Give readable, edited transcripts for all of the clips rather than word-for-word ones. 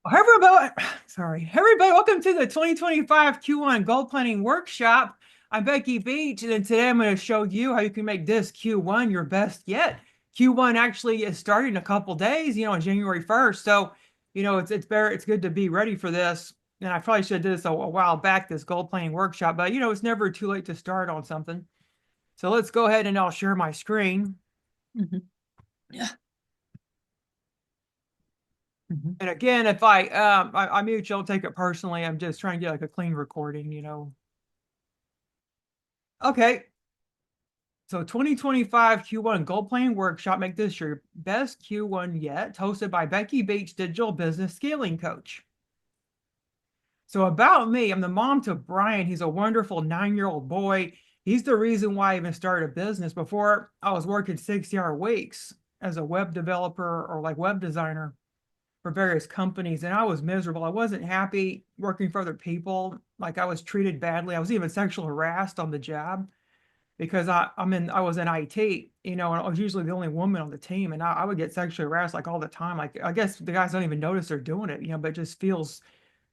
Everybody, sorry, everybody, welcome to the 2025 Q1 Goal Planning Workshop. I'm Becky Beach, and today I'm going to show you how you can make this Q1 your best yet. Q1 actually is starting in a couple days, on January 1st. So, it's good to be ready for this. And I probably should have did this a while back, this goal planning workshop, but it's never too late to start on something. So let's go ahead and I'll share my screen. Yeah. And again, if I mute you, don't take it personally. I'm just trying to get like a clean recording. Okay. So 2025 Q1 Goal Planning Workshop, make this your best Q1 yet, hosted by Becky Beach, Digital Business Scaling Coach. So about me, I'm the mom to Brian. He's a wonderful 9-year-old boy. He's the reason why I even started a business. Before, I was working 60-hour weeks as a web developer or like web designer for various companies, and I was miserable. I wasn't happy working for other people. Like I was treated badly. I was even sexually harassed on the job because I was in IT, and I was usually the only woman on the team, and I would get sexually harassed like all the time. Like I guess the guys don't even notice they're doing it, but it just feels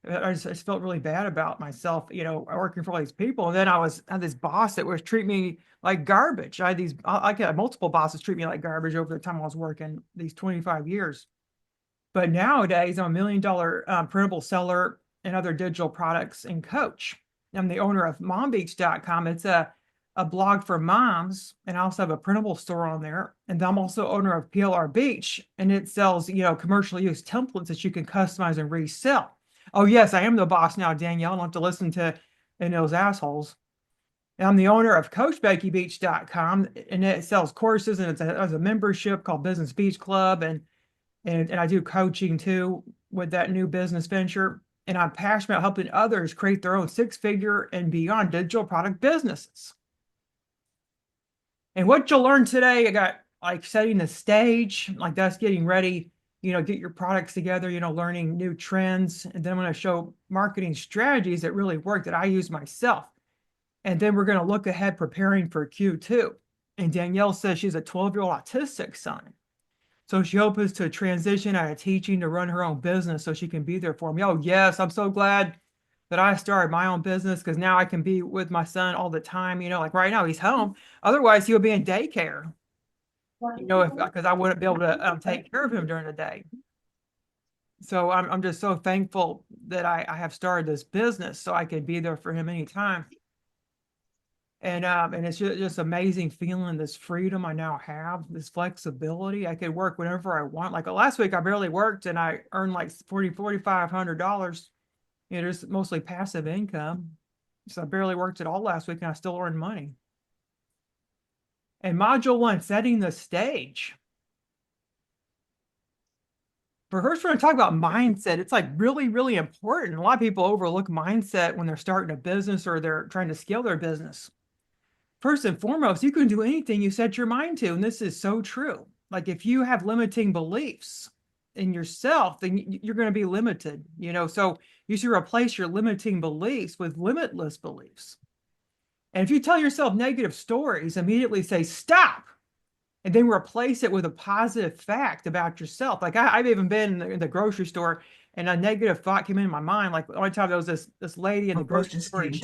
I just felt really bad about myself, working for all these people. And then had this boss that was treating me like garbage. I had multiple bosses treat me like garbage over the time I was working these 25 years. But nowadays, I'm $1 million printable seller and other digital products and coach. I'm the owner of mombeach.com. It's a blog for moms, and I also have a printable store on there. And I'm also owner of PLR Beach, and it sells, commercial use templates that you can customize and resell. Oh, yes, I am the boss now, Danielle. I don't have to listen to any of those assholes. And I'm the owner of CoachBeckyBeach.com, and it sells courses, and it has a membership called Business Beach Club, and I do coaching too with that new business venture. And I'm passionate about helping others create their own 6-figure and beyond digital product businesses. And what you'll learn today, I got like setting the stage, like that's getting ready, get your products together, learning new trends. And then I'm going to show marketing strategies that really work that I use myself. And then we're going to look ahead preparing for Q2. And Danielle says she's a 12-year-old autistic son. So she hopes to transition out of teaching to run her own business so she can be there for me. Oh, yes, I'm so glad that I started my own business because now I can be with my son all the time. Like right now he's home. Otherwise, he would be in daycare, because I wouldn't be able to take care of him during the day. So I'm just so thankful that I have started this business so I can be there for him anytime. And it's just amazing feeling this freedom I now have, this flexibility. I could work whenever I want. Like last week, I barely worked and I earned like $4,500. Just mostly passive income. So I barely worked at all last week and I still earned money. And module 1, setting the stage. First, we're going to talk about mindset. It's like really, really important. A lot of people overlook mindset when they're starting a business or they're trying to scale their business. First and foremost, you can do anything you set your mind to. And this is so true. Like if you have limiting beliefs in yourself, then you're going to be limited, so you should replace your limiting beliefs with limitless beliefs. And if you tell yourself negative stories, immediately say stop, and then replace it with a positive fact about yourself. Like I've even been in the grocery store and a negative thought came in my mind. Like one time there was this lady in the grocery store and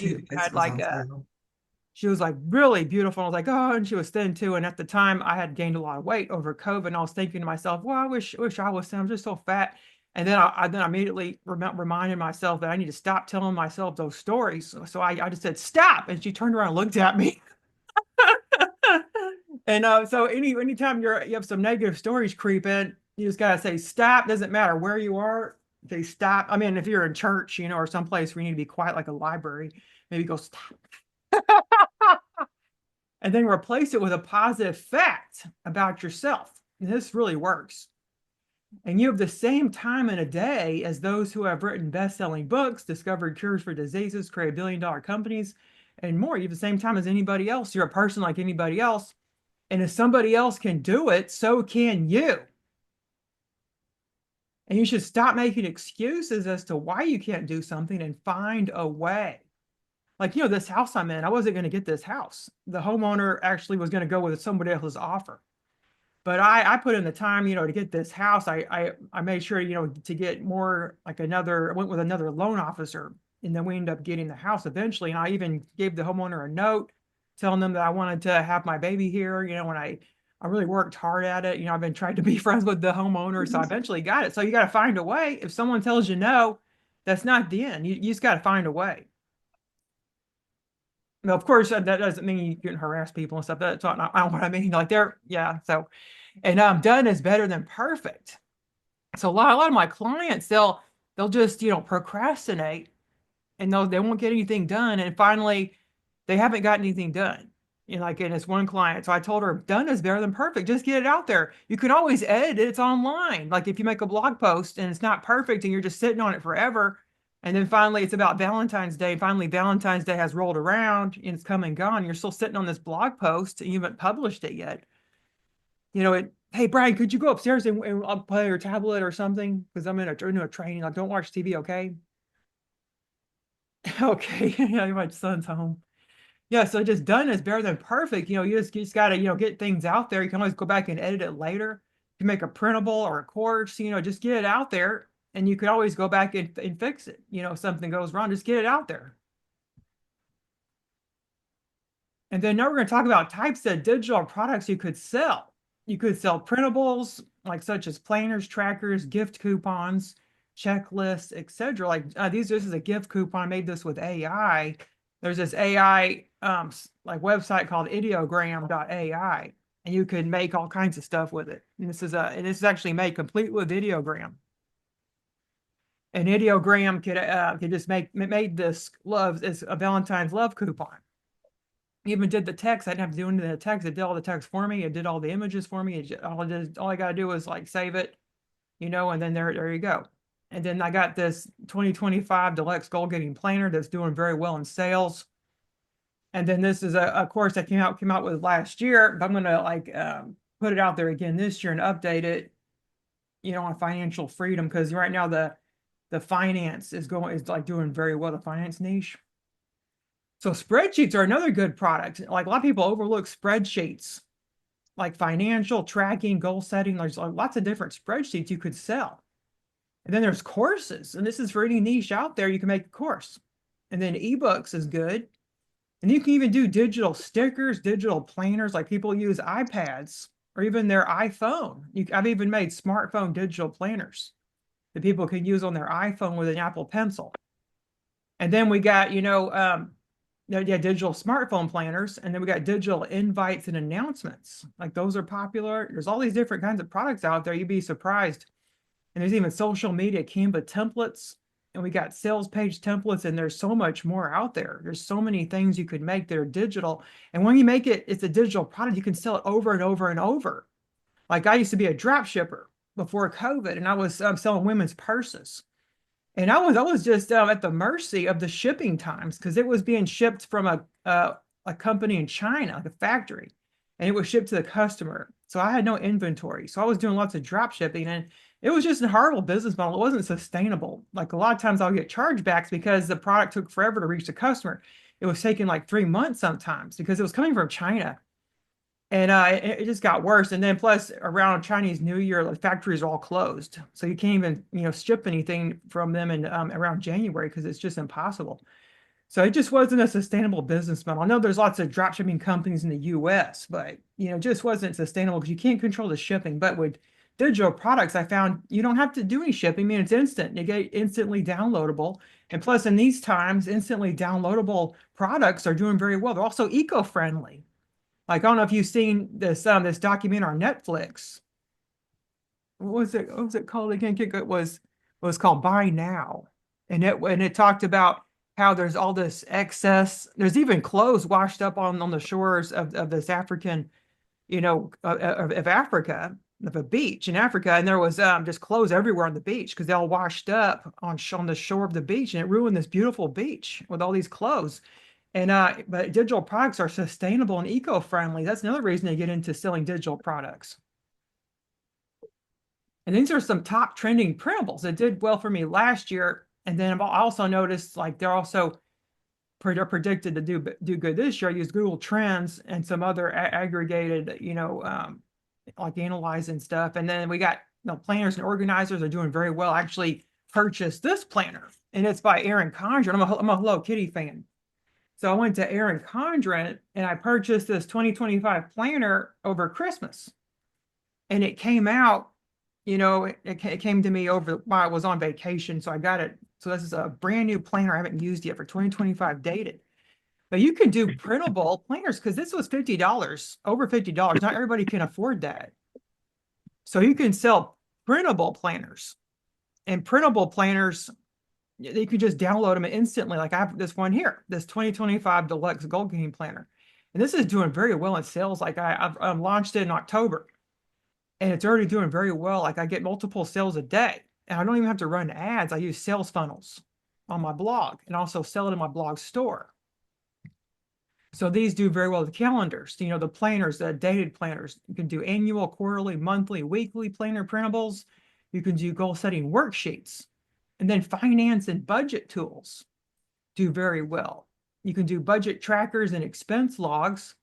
she was like really beautiful. I was like, oh, and she was thin too. And at the time I had gained a lot of weight over COVID. And I was thinking to myself, well, I wish I was thin. I'm just so fat. And then I immediately reminded myself that I need to stop telling myself those stories. So I just said, stop. And she turned around and looked at me. And so anytime you have some negative stories creep in, you just gotta say stop. Doesn't matter where you are, say stop. I mean, if you're in church, or someplace where you need to be quiet, like a library, maybe go stop. And then replace it with a positive fact about yourself. And this really works. And you have the same time in a day as those who have written best-selling books, discovered cures for diseases, created billion-dollar companies, and more. You have the same time as anybody else. You're a person like anybody else. And if somebody else can do it, so can you. And you should stop making excuses as to why you can't do something and find a way. Like, this house I'm in, I wasn't going to get this house. The homeowner actually was going to go with somebody else's offer. But I put in the time, to get this house. I made sure, to get more like I went with another loan officer, and then we ended up getting the house eventually. And I even gave the homeowner a note telling them that I wanted to have my baby here, when I really worked hard at it. I've been trying to be friends with the homeowner, so I eventually got it. So you got to find a way. If someone tells you no, that's not the end. You just got to find a way. Now, of course, that doesn't mean you can harass people and stuff. That's not what I mean. Like yeah. So, and done is better than perfect. So a lot of my clients, they'll just procrastinate, and they won't get anything done, and finally they haven't got anything done. Like in this one client, so I told her done is better than perfect. Just get it out there. You can always edit it. It's online. Like if you make a blog post and it's not perfect and you're just sitting on it forever, and then finally it's about Valentine's Day, and finally Valentine's Day has rolled around and it's come and gone, you're still sitting on this blog post and you haven't published it yet. Hey Brian, could you go upstairs and I'll play your tablet or something? Because I'm in a training. Like, don't watch TV, okay? Okay. Yeah, my son's home. Yeah, so just done is better than perfect. You just gotta, get things out there. You can always go back and edit it later. You can make a printable or a course, just get it out there, and you can always go back and fix it. If something goes wrong, just get it out there. And then now we're going to talk about types of digital products you could sell. You could sell printables, like such as planners, trackers, gift coupons, checklists, etc. Like this is a gift coupon. I made this with AI. There's this AI like website called ideogram.ai, and you can make all kinds of stuff with it. And this is actually made complete with ideogram. And ideogram could just made this love as a Valentine's love coupon. Even did the text. I didn't have to do any of the text. It did all the text for me. It did all the images for me. All I got to do was like save it, and then there you go. And then I got this 2025 Deluxe Goal Getting Planner that's doing very well in sales. And then this is a course that came out with last year, but I'm gonna put it out there again this year and update it, on financial freedom, because right now the finance is like doing very well, the finance niche. So spreadsheets are another good product. Like a lot of people overlook spreadsheets, like financial tracking, goal setting. There's lots of different spreadsheets you could sell. And then there's courses, and this is for any niche out there. You can make a course. And then ebooks is good. And you can even do digital stickers, digital planners, like people use iPads or even their iPhone. I've even made smartphone digital planners that people can use on their iPhone with an Apple Pencil. And then we got, digital smartphone planners, and then we got digital invites and announcements. Like those are popular. There's all these different kinds of products out there. You'd be surprised. And there's even social media Canva templates, and we got sales page templates, and there's so much more out there. There's so many things you could make that are digital. And when you make it, it's a digital product, you can sell it over and over and over. Like I used to be a drop shipper before COVID, and I was selling women's purses. And I was just at the mercy of the shipping times, because it was being shipped from a company in China, like a factory, and it was shipped to the customer. So I had no inventory. So I was doing lots of drop shipping, and it was just a horrible business model. It wasn't sustainable. Like a lot of times I'll get chargebacks because the product took forever to reach the customer. It was taking like 3 months sometimes because it was coming from China. And it just got worse. And then plus around Chinese New Year, the factories are all closed. So you can't even, ship anything from them in around January, because it's just impossible. So it just wasn't a sustainable business model. I know there's lots of dropshipping companies in the US, but it just wasn't sustainable because you can't control the shipping. But with digital products, I found you don't have to do any shipping. I mean, it's instant. You get instantly downloadable. And plus, in these times, instantly downloadable products are doing very well. They're also eco-friendly. Like, I don't know if you've seen this documentary on Netflix. What was it called again? It was called Buy Now. And it talked about how there's all this excess. There's even clothes washed up on the shores of this African, of Africa, of a beach in Africa. And there was just clothes everywhere on the beach because they all washed up on the shore of the beach, and it ruined this beautiful beach with all these clothes. And but digital products are sustainable and eco-friendly. That's another reason to get into selling digital products. And these are some top trending printables that did well for me last year. And then I've also noticed like they're also predicted to do good this year. I used Google Trends and some other aggregated, like analyzing stuff. And then we got, planners and organizers are doing very well. I actually purchased this planner, and it's by Erin Condren. I'm a Hello Kitty fan. So I went to Erin Condren and I purchased this 2025 planner over Christmas. And it came out, it came to me over while I was on vacation. So I got it. So this is a brand new planner I haven't used yet for 2025 dated. But you can do printable planners because this was $50, over $50. Not everybody can afford that. So you can sell printable planners, and printable planners, you can just download them instantly. Like I have this one here, this 2025 Deluxe Gold Game Planner. And this is doing very well in sales. Like I've launched it in October, and it's already doing very well. Like I get multiple sales a day, and I don't even have to run ads. I use sales funnels on my blog and also sell it in my blog store. So these do very well with calendars, the planners, the dated planners. You can do annual, quarterly, monthly, weekly planner printables. You can do goal setting worksheets. And then finance and budget tools do very well. You can do budget trackers and expense logs.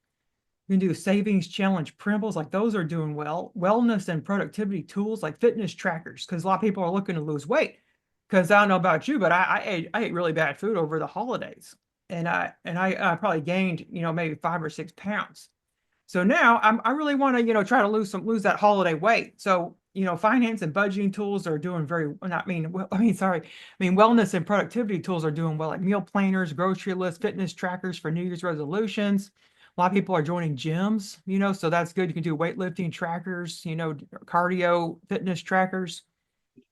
You can do savings challenge printables, like those are doing well. Wellness and productivity tools like fitness trackers, because a lot of people are looking to lose weight. Because I don't know about you, but I ate really bad food over the holidays, and I probably gained maybe 5 or 6 pounds. So now I really want to try to lose that holiday weight. So finance and budgeting tools are doing very not mean well, sorry, wellness and productivity tools are doing well, like meal planners, grocery lists, fitness trackers for New Year's resolutions. A lot of people are joining gyms, so that's good. You can do weightlifting trackers, cardio fitness trackers.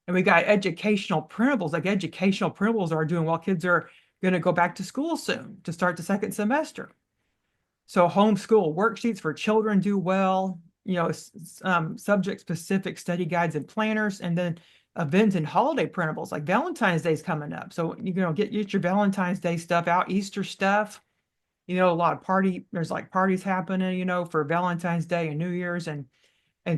And we got educational printables. Like educational printables are doing well. Kids are going to go back to school soon to start the second semester. So homeschool worksheets for children do well, subject specific study guides and planners, and then event and holiday printables, like Valentine's Day is coming up. So get your Valentine's Day stuff out, Easter stuff. A lot of there's like parties happening, for Valentine's Day and New Year's, and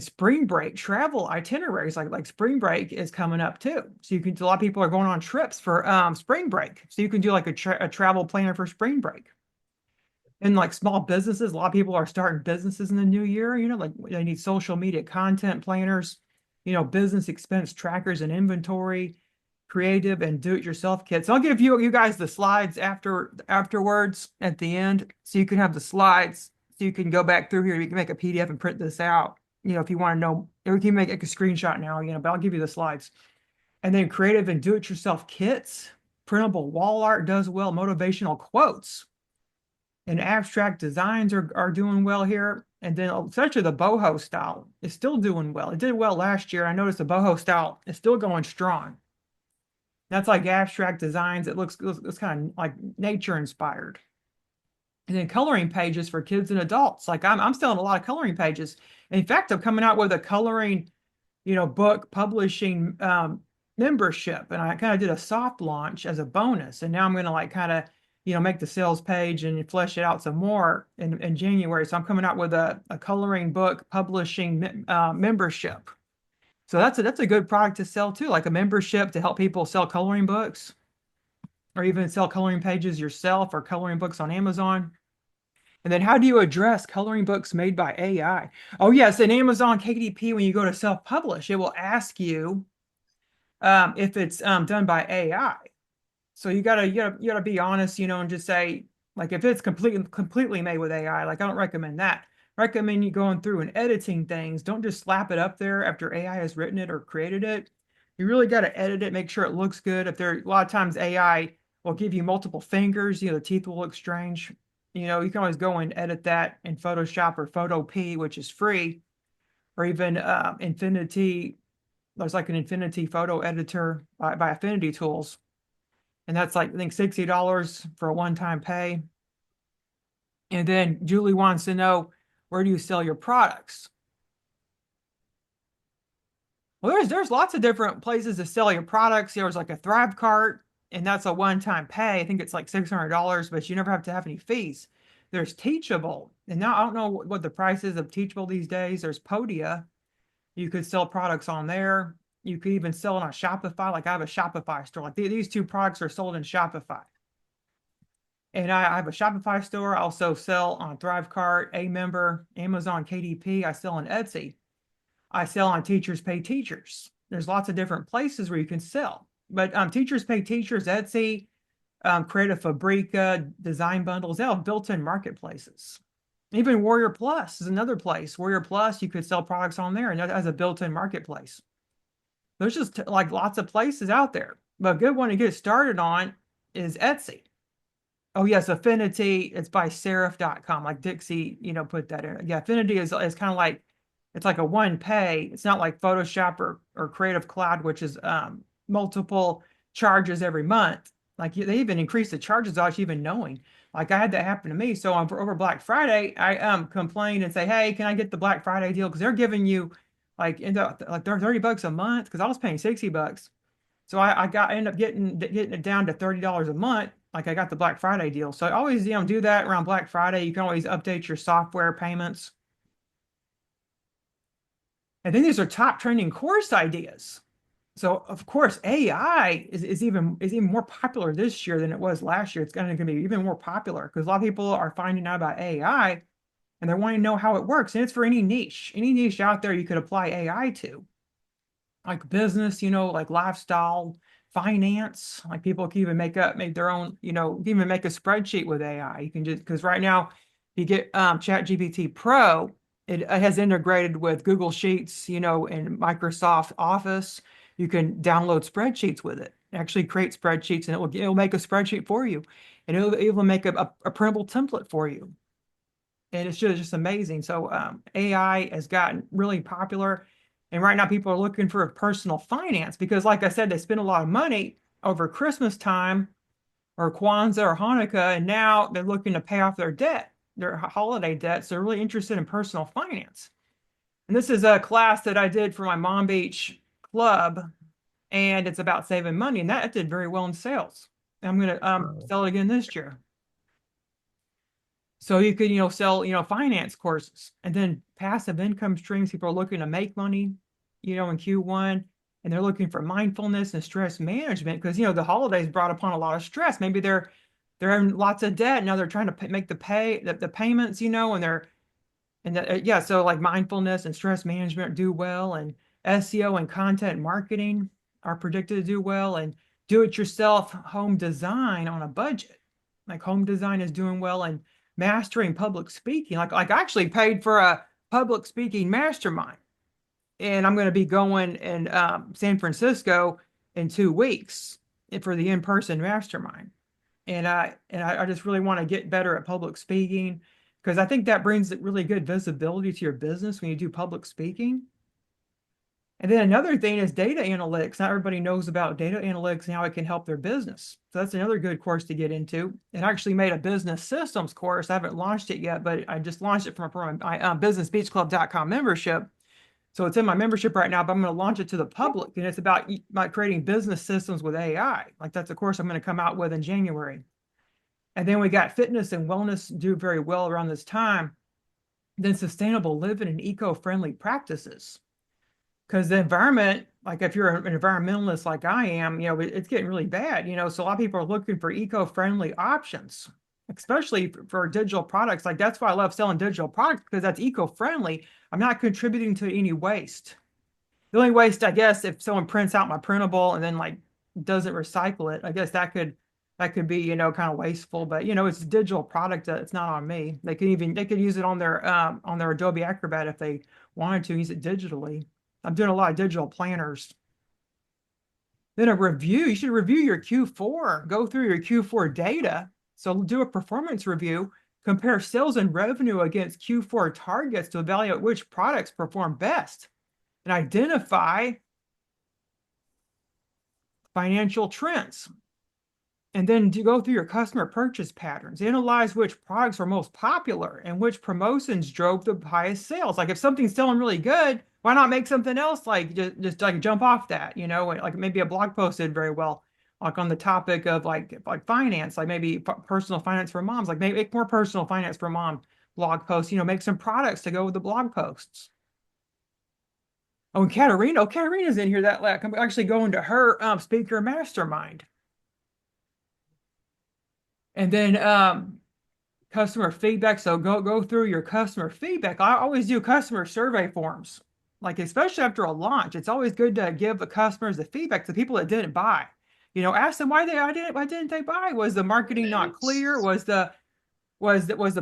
spring break travel itineraries, like spring break is coming up too. So a lot of people are going on trips for spring break. So you can do like a travel planner for spring break. And like small businesses, a lot of people are starting businesses in the new year, like they need social media content planners, business expense trackers and inventory, creative and do-it-yourself kits. I'll give you guys the slides afterwards at the end, so you can have the slides, so you can go back through here. You can make a PDF and print this out, if you want to know, or you can make a screenshot now, but I'll give you the slides. And then creative and do-it-yourself kits, printable wall art does well, motivational quotes and abstract designs are doing well here. And then especially the boho style is still doing well. It did well last year. I noticed the boho style is still going strong. That's like abstract designs. It looks kind of like nature inspired. And then coloring pages for kids and adults. Like I'm selling a lot of coloring pages. In fact, I'm coming out with a coloring, book publishing membership. And I kind of did a soft launch as a bonus. And now I'm going to like kind of, make the sales page and flesh it out some more in January. So I'm coming out with a coloring book publishing membership. So that's a good product to sell too, like a membership to help people sell coloring books, or even sell coloring pages yourself, or coloring books on Amazon. And then how do you address coloring books made by AI? Oh yes, in Amazon KDP, when you go to self-publish, it will ask you if it's done by AI. So you gotta be honest, and just say, like, if it's completely made with AI, like I don't recommend that. Recommend you going through and editing things. Don't just slap it up there after AI has written it or created it. You really got to edit it, make sure it looks good. If there, a lot of times AI will give you multiple fingers, the teeth will look strange. You can always go and edit that in Photoshop or Photo P, which is free, or even Infinity. There's like an Infinity photo editor by Affinity Tools. And that's like, I think, $60 for a one-time pay. And then Julie wants to know, where do you sell your products? Well, there's lots of different places to sell your products. There's like a Thrive Cart, and that's a one-time pay. I think it's like $600, but you never have to have any fees. There's Teachable, and now I don't know what the price is of Teachable these days. There's Podia. You could sell products on there. You could even sell it on Shopify. Like I have a Shopify store. Like these two products are sold in Shopify. And I have a Shopify store. I also sell on Thrivecart, A Member, Amazon KDP. I sell on Etsy. I sell on Teachers Pay Teachers. There's lots of different places where you can sell, but Teachers Pay Teachers, Etsy, Creative Fabrica, Design Bundles, they have built-in marketplaces. Even Warrior Plus is another place. Warrior Plus, you could sell products on there, and that has a built-in marketplace. There's just like lots of places out there. But a good one to get started on is Etsy. Oh yes, Affinity. It's by serif.com. Like Dixie, put that in. Yeah, Affinity is kind of like it's like a one pay. It's not like Photoshop or Creative Cloud, which is multiple charges every month. Like they even increase the charges without you even knowing. Like I had that happen to me. So on over Black Friday, I complained and say, hey, can I get the Black Friday deal? Because they're giving you like like they're $30 a month because I was paying $60. So I ended up getting it down to $30 a month. Like I got the Black Friday deal. So I always, do that around Black Friday. You can always update your software payments. And then these are top trending course ideas. So of course, AI is even more popular this year than it was last year. It's going to be even more popular because a lot of people are finding out about AI and they're wanting to know how it works. And it's for any niche out there you could apply AI to. Like business, like lifestyle, finance. Like people can even make their own, even make a spreadsheet with AI. You can just because right now you get ChatGPT Pro, it has integrated with Google Sheets, and Microsoft Office. You can download spreadsheets with it. Actually create spreadsheets and it'll make a spreadsheet for you. And it'll make a printable template for you. And it's just amazing. So AI has gotten really popular. And right now people are looking for personal finance because like I said, they spend a lot of money over Christmas time or Kwanzaa or Hanukkah, and now they're looking to pay off their debt, their holiday debts. They're really interested in personal finance. And this is a class that I did for my Mom Beach club, and it's about saving money, and that did very well in sales. I'm going to sell it again this year. So you could, sell, finance courses and then passive income streams. People are looking to make money, in Q1, and they're looking for mindfulness and stress management because, the holidays brought upon a lot of stress. Maybe they're having lots of debt. Now they're trying to make the payments, yeah. So like mindfulness and stress management do well, and SEO and content marketing are predicted to do well, and do-it-yourself home design on a budget. Like home design is doing well, and mastering public speaking. Like I actually paid for a public speaking mastermind, and I'm going to be going in San Francisco in 2 weeks for the in-person mastermind. And I just really want to get better at public speaking because I think that brings really good visibility to your business when you do public speaking. And then another thing is data analytics. Not everybody knows about data analytics and how it can help their business. So that's another good course to get into. It actually made a business systems course. I haven't launched it yet, but I just launched it from my businessbeachclub.com membership. So it's in my membership right now, but I'm going to launch it to the public. And it's about creating business systems with AI. Like that's a course I'm going to come out with in January. And then we got fitness and wellness do very well around this time. Then sustainable living and eco-friendly practices. Because the environment, like if you're an environmentalist like I am, it's getting really bad, so a lot of people are looking for eco-friendly options, especially for digital products. Like that's why I love selling digital products because that's eco-friendly. I'm not contributing to any waste. The only waste, I guess, if someone prints out my printable and then like doesn't recycle it, I guess that could be, kind of wasteful, but it's a digital product. It's not on me. They could use it on their Adobe Acrobat if they wanted to use it digitally. I'm doing a lot of digital planners. Then a review. You should review your Q4. Go through your Q4 data. So do a performance review. Compare sales and revenue against Q4 targets to evaluate which products perform best and identify financial trends. And then to go through your customer purchase patterns, analyze which products are most popular and which promotions drove the highest sales. Like if something's selling really good, why not make something else like just like jump off that, like maybe a blog post did very well, like on the topic of like finance, like maybe personal finance for moms, like make more personal finance for mom blog posts, make some products to go with the blog posts. Oh, and Katarina's in here that like I'm actually going to her speaker mastermind. And then customer feedback. So go through your customer feedback. I always do customer survey forms. Like especially after a launch, it's always good to give the customers the feedback to people that didn't buy. Ask them why didn't they buy? Was the marketing not clear? Was the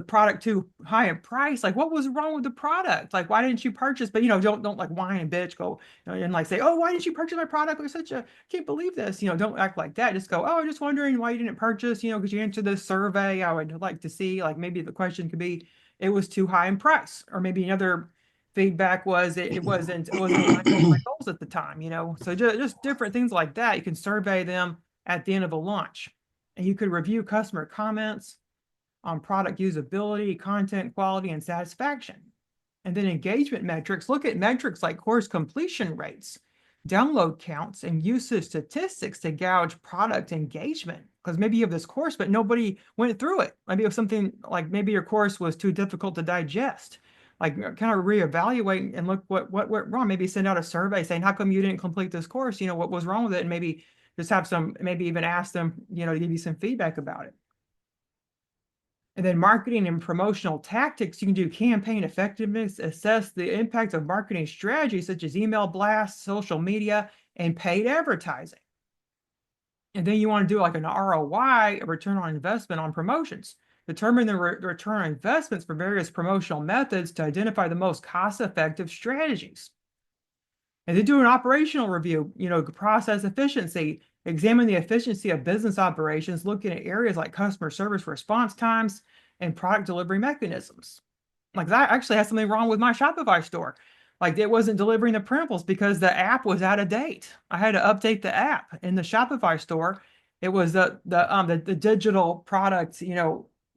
product too high in price? Like what was wrong with the product? Like why didn't you purchase? But don't like whine and bitch, go and like say, oh, why didn't you purchase my product? It's such a can't believe this. Don't act like that. Just go, oh, I'm just wondering why you didn't purchase, because you answered this survey. I would like to see, like maybe the question could be it was too high in price. Or maybe another feedback was it wasn't aligned with my goals at the time, So just different things like that. You can survey them at the end of a launch. And you could review customer comments on product usability, content quality, and satisfaction. And then engagement metrics, look at metrics like course completion rates, download counts, and usage statistics to gauge product engagement. Because maybe you have this course, but nobody went through it. Maybe it was something like maybe your course was too difficult to digest. Like kind of reevaluate and look what went wrong. Maybe send out a survey saying, how come you didn't complete this course? What was wrong with it? And maybe just have maybe even ask them, to give you some feedback about it. And then marketing and promotional tactics, you can do campaign effectiveness, assess the impact of marketing strategies such as email blasts, social media, and paid advertising. And then you want to do like an ROI, a return on investment on promotions. Determine the return on investments for various promotional methods to identify the most cost-effective strategies. And then do an operational review, process efficiency, examine the efficiency of business operations, looking at areas like customer service response times and product delivery mechanisms. Like that actually has something wrong with my Shopify store. Like it wasn't delivering the printables because the app was out of date. I had to update the app in the Shopify store. It was the digital product,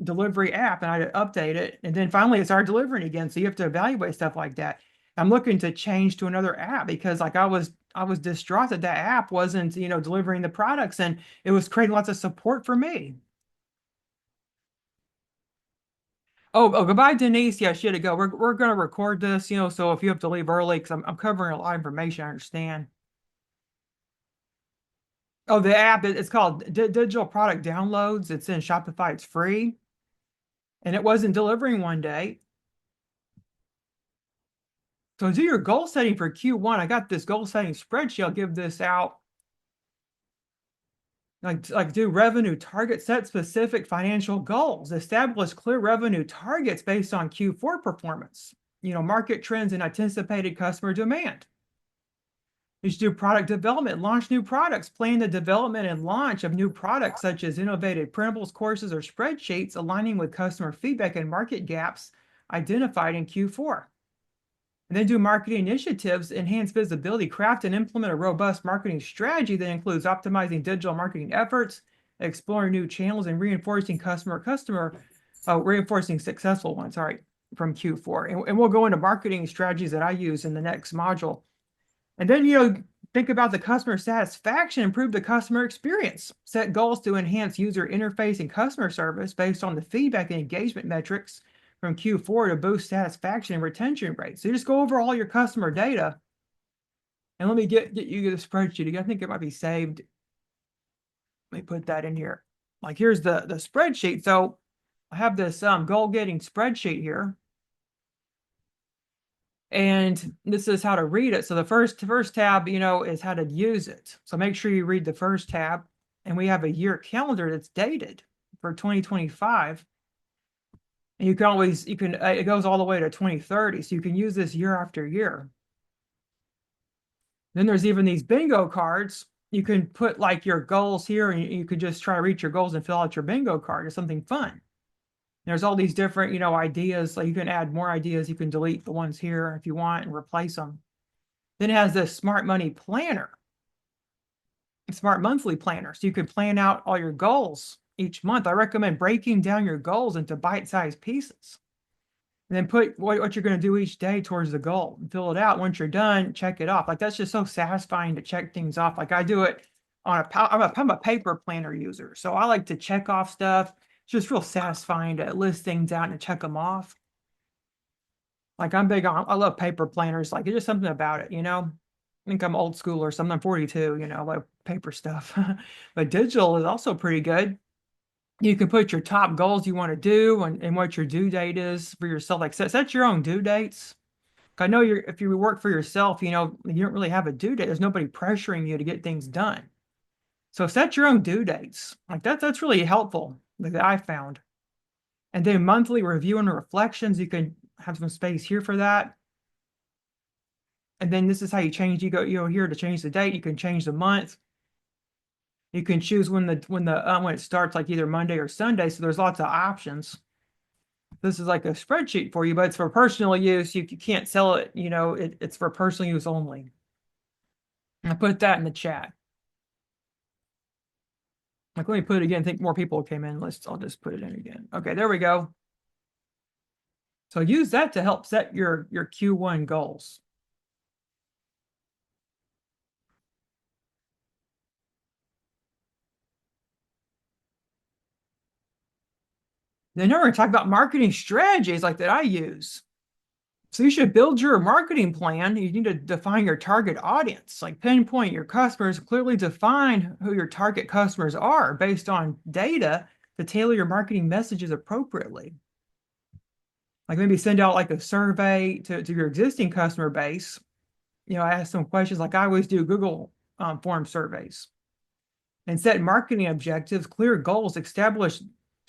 delivery app, and I had to update it. And then finally it started delivering again. So you have to evaluate stuff like that. I'm looking to change to another app because like I was distraught that app wasn't, delivering the products, and it was creating lots of support for me. Oh, goodbye, Denise. Yeah, she had to go. We're gonna record this, so if you have to leave early, because I'm covering a lot of information, I understand. Oh, the app, it's called Digital Product Downloads. It's in Shopify, it's free, and it wasn't delivering one day. So do your goal setting for Q1. I got this goal setting spreadsheet. I'll give this out. Like do revenue target, set specific financial goals, establish clear revenue targets based on Q4 performance, market trends and anticipated customer demand. You should do product development, launch new products, plan the development and launch of new products such as innovative printables, courses, or spreadsheets, aligning with customer feedback and market gaps identified in Q4. And then do marketing initiatives, enhance visibility, craft and implement a robust marketing strategy that includes optimizing digital marketing efforts, exploring new channels, and reinforcing successful ones, from Q4. And we'll go into marketing strategies that I use in the next module. And then, think about the customer satisfaction, improve the customer experience, set goals to enhance user interface and customer service based on the feedback and engagement metrics from Q4 to boost satisfaction and retention rates. So you just go over all your customer data. And let me get you the spreadsheet. I think it might be saved. Let me put that in here. Like here's the spreadsheet. So I have this goal getting spreadsheet here. And this is how to read it. So the first tab, is how to use it. So make sure you read the first tab. And we have a year calendar that's dated for 2025. And it goes all the way to 2030. So you can use this year after year. Then there's even these bingo cards. You can put like your goals here, and you could just try to reach your goals and fill out your bingo card. It's something fun. There's all these different, ideas. Like you can add more ideas. You can delete the ones here if you want and replace them. Then it has this smart money planner, smart monthly planner. So you could plan out all your goals each month. I recommend breaking down your goals into bite-sized pieces. And then put what you're going to do each day towards the goal and fill it out. Once you're done, check it off. Like that's just so satisfying to check things off. Like I do it I'm a paper planner user. So I like to check off stuff. It's just real satisfying to list things out and check them off. Like I love paper planners. Like it's just something about it, I think I'm old school or something. I'm 42, like paper stuff. But digital is also pretty good. You can put your top goals you want to do and what your due date is for yourself. Like set your own due dates. I know if you work for yourself, you don't really have a due date. There's nobody pressuring you to get things done. So set your own due dates. Like that's really helpful, like that I found. And then monthly review and reflections, you can have some space here for that. And then this is how you change. You go here to change the date. You can change the month. You can choose when it starts, like either Monday or Sunday. So there's lots of options. This is like a spreadsheet for you, but it's for personal use. You can't sell it. It's for personal use only. I put that in the chat. Like, let me put it again. I think more people came in. I'll just put it in again. Okay, there we go. So use that to help set your Q1 goals. Then we're going to talk about marketing strategies like that I use. So you should build your marketing plan. You need to define your target audience, like pinpoint your customers, clearly define who your target customers are based on data to tailor your marketing messages appropriately. Like maybe send out like a survey to your existing customer base. Ask some questions like I always do Google form surveys, and set marketing objectives, clear goals, establish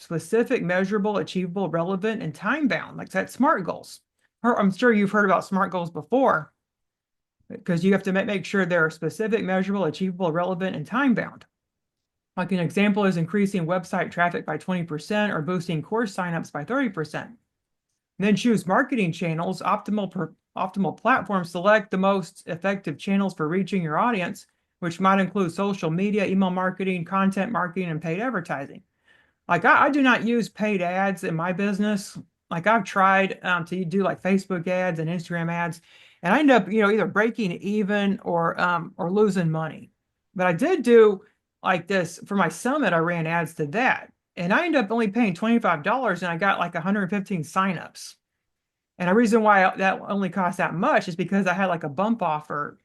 specific, measurable, achievable, relevant, and time bound, like set SMART goals. I'm sure you've heard about SMART goals before, because you have to make sure they're specific, measurable, achievable, relevant, and time bound. Like an example is increasing website traffic by 20% or boosting course signups by 30%. Then choose marketing channels, optimal platforms, select the most effective channels for reaching your audience, which might include social media, email marketing, content marketing, and paid advertising. Like I do not use paid ads in my business. Like I've tried to do like Facebook ads and Instagram ads, and I end up, either breaking even or losing money. But I did do like this for my summit. I ran ads to that, and I ended up only paying $25, and I got like 115 signups. And the reason why that only cost that much is because I had like a bump offer.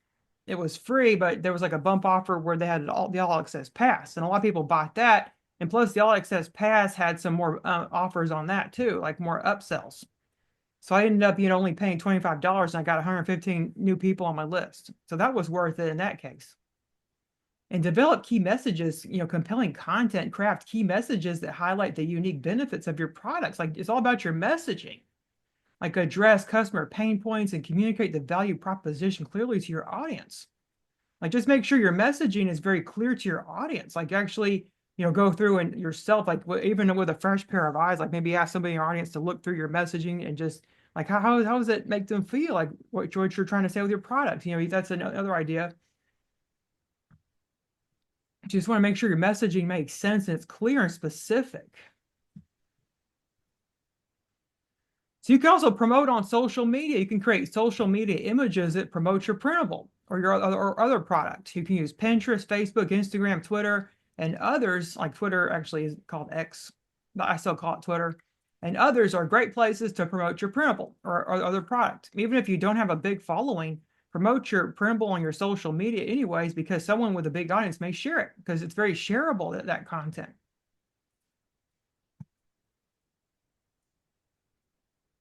It was free, but there was like a bump offer where they had the all access pass, and a lot of people bought that. And plus, the all access pass had some more offers on that too, like more upsells. So I ended up, only paying $25, and I got 115 new people on my list. So that was worth it in that case. And develop key messages, compelling content, craft key messages that highlight the unique benefits of your products. Like it's all about your messaging. Like address customer pain points and communicate the value proposition clearly to your audience. Like just make sure your messaging is very clear to your audience. Like actually, go through and yourself, like even with a fresh pair of eyes, like maybe ask somebody in your audience to look through your messaging and just like how does it make them feel, like what you're trying to say with your product. That's another idea. You just want to make sure your messaging makes sense and it's clear and specific. So you can also promote on social media. You can create social media images that promote your printable or your other products. You can use Pinterest, Facebook, Instagram, Twitter, and others. Like Twitter actually is called X, but I still call it Twitter. And others are great places to promote your printable or other product. Even if you don't have a big following, promote your printable on your social media anyways, because someone with a big audience may share it because it's very shareable, that content.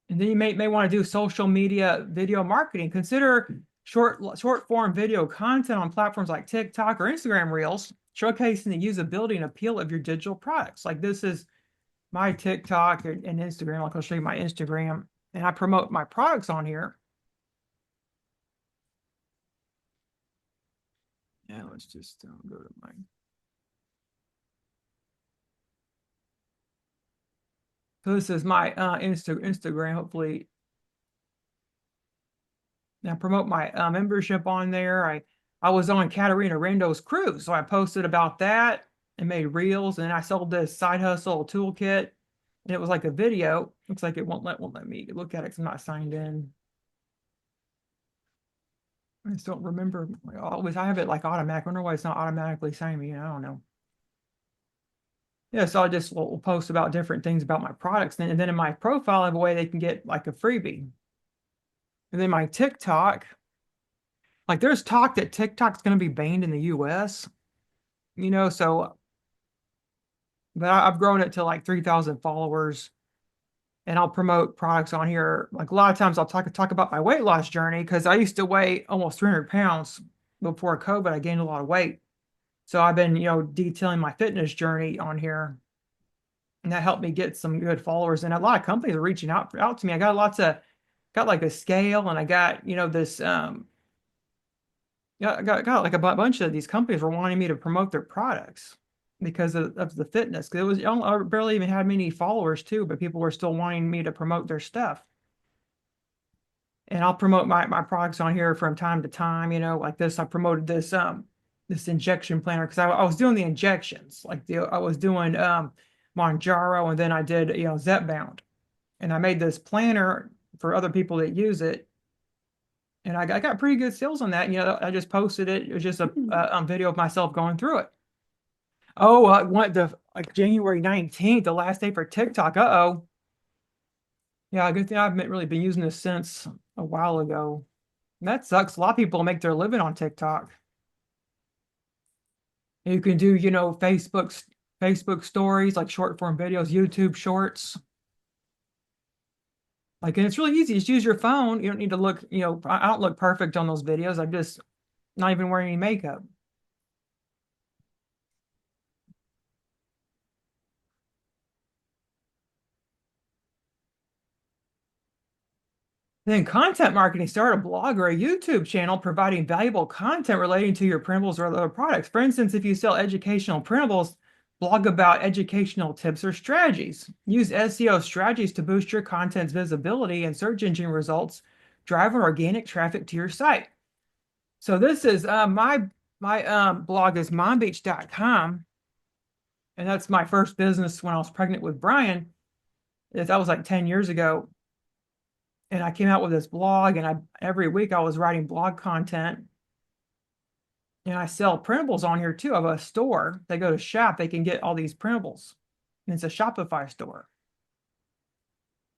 And then you may want to do social media video marketing. Consider short form video content on platforms like TikTok or Instagram Reels, showcasing the usability and appeal of your digital products. Like this is my TikTok and Instagram. Like I'll show you my Instagram, and I promote my products on here. Yeah, let's just go to mine. So this is my Instagram. Hopefully, I promote my membership on there. I was on Katarina Rando's cruise, so I posted about that and made reels, and I sold this side hustle toolkit, and it was like a video. Looks like it won't let me look at it because I'm not signed in. I just don't remember. I have it like automatic. I wonder why it's not automatically signing me in. I don't know. Yeah, so I just will post about different things about my products, and then in my profile, I have a way they can get like a freebie. And then my TikTok, like there's talk that TikTok's going to be banned in the US, so but I've grown it to like 3,000 followers. and I'll promote products on here. Like a lot of times I'll talk about my weight loss journey because I used to weigh almost 300 pounds before COVID. I gained a lot of weight. So I've been, detailing my fitness journey on here, and that helped me get some good followers. And a lot of companies are reaching out to me. I got like a scale, and I got, this yeah, I got like a bunch of these companies were wanting me to promote their products because of the fitness. Because I barely even had many followers too, but people were still wanting me to promote their stuff. And I'll promote my products on here from time to time, like this. I promoted this injection planner because I was doing the injections, like I was doing Monjaro, and then I did, Zepbound. And I made this planner for other people that use it. And I got pretty good sales on that. I just posted it. It was just a video of myself going through it. Oh, went the like January 19th, the last day for TikTok. Uh-oh. Yeah, good thing I haven't really been using this since a while ago. That sucks. A lot of people make their living on TikTok. You can do, Facebook stories, like short form videos, YouTube shorts. Like, and it's really easy. Just use your phone. You don't need to look, I don't look perfect on those videos. I'm just not even wearing any makeup. Then content marketing, start a blog or a YouTube channel providing valuable content relating to your printables or other products. For instance, if you sell educational printables, blog about educational tips or strategies. Use SEO strategies to boost your content's visibility and search engine results, drive organic traffic to your site. So this is my blog is mombeach.com, and that's my first business when I was pregnant with Brian. That was like 10 years ago. And I came out with this blog, and every week I was writing blog content, and I sell printables on here too. I have a store. They go to shop, they can get all these printables, and it's a Shopify store.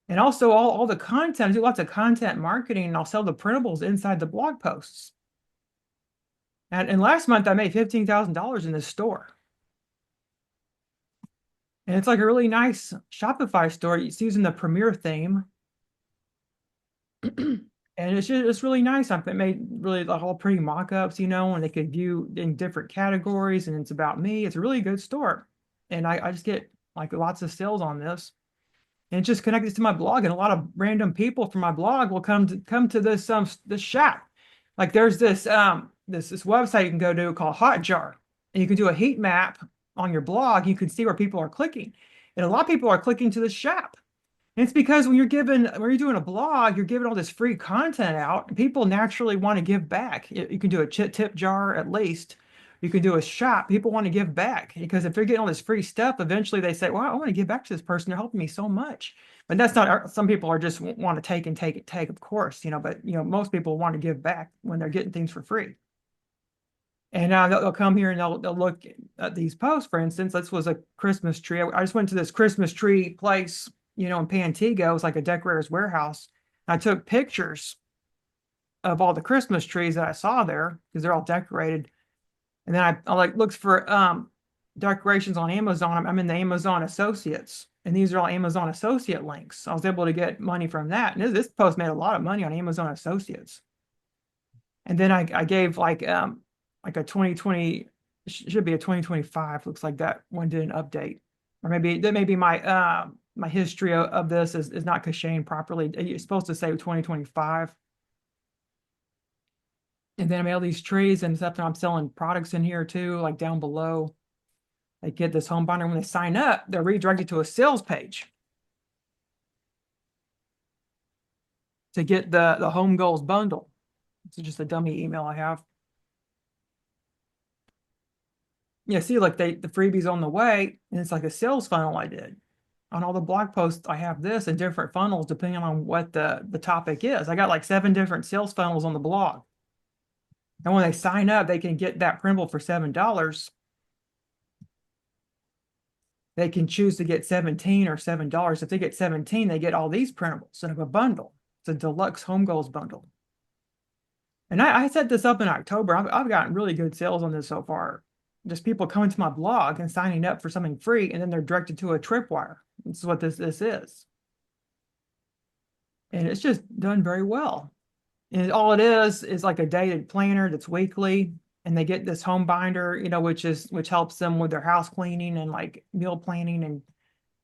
And also all the content, I do lots of content marketing, and I'll sell the printables inside the blog posts. And last month I made $15,000 in this store. And it's like a really nice Shopify store. It's using the Premiere theme. And it's really nice. I've made really like all pretty mock-ups, and they could view in different categories, and it's about me. It's a really good store. And I just get like lots of sales on this. And it's just connected to my blog, and a lot of random people from my blog will come to this shop. Like there's this website you can go to called Hotjar, and you can do a heat map on your blog. You can see where people are clicking. And a lot of people are clicking to this shop. And it's because when you're doing a blog, you're giving all this free content out, and people naturally want to give back. You can do a tip jar at least. You can do a shop. People want to give back because if they're getting all this free stuff, eventually they say, "Well, I want to give back to this person. They're helping me so much." But that's not. Some people are just want to take and take, of course, But most people want to give back when they're getting things for free. And they'll come here and they'll look at these posts. For instance, this was a Christmas tree. I just went to this Christmas tree place, in Pantego. It was like a decorator's warehouse. I took pictures of all the Christmas trees that I saw there because they're all decorated. And then I like looked for decorations on Amazon. I'm in the Amazon Associates, and these are all Amazon Associate links. I was able to get money from that. And this post made a lot of money on Amazon Associates. And then I gave like a 2020, should be a 2025. Looks like that one did an update, or maybe that may be my history of this is not cached properly. It's supposed to say 2025. And then I made all these trees and stuff, and I'm selling products in here too, like down below. They get this home binder. When they sign up, they're redirected to a sales page to get the home goals bundle. It's just a dummy email I have. Yeah, see, like the freebies on the way, and it's like a sales funnel I did. On all the blog posts, I have this in different funnels depending on what the topic is. I got like 7 different sales funnels on the blog. And when they sign up, they can get that printable for $7. They can choose to get 17 or $7. If they get 17, they get all these printables in a bundle. It's a deluxe home goals bundle. And I set this up in October. I've gotten really good sales on this so far. Just people coming to my blog and signing up for something free, and then they're directed to a tripwire. This is what this is. and it's just done very well. And all it is like a dated planner that's weekly, and they get this home binder, which helps them with their house cleaning and like meal planning and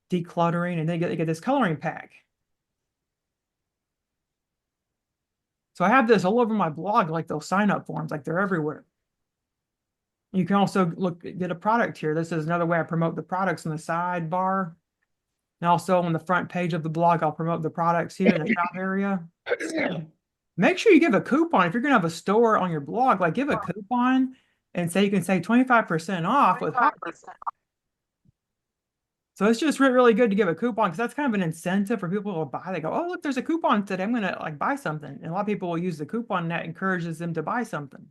decluttering, and they get this coloring pack. So I have this all over my blog, like those sign up forms, like they're everywhere. You can also get a product here. This is another way I promote the products in the sidebar. And also on the front page of the blog, I'll promote the products here in the shop area. Make sure you give a coupon. If you're going to have a store on your blog, like give a coupon and say you can save 25% off with hot. So it's just really good to give a coupon because that's kind of an incentive for people to buy. They go, oh, look, there's a coupon today. I'm going to like buy something. And a lot of people will use the coupon and that encourages them to buy something.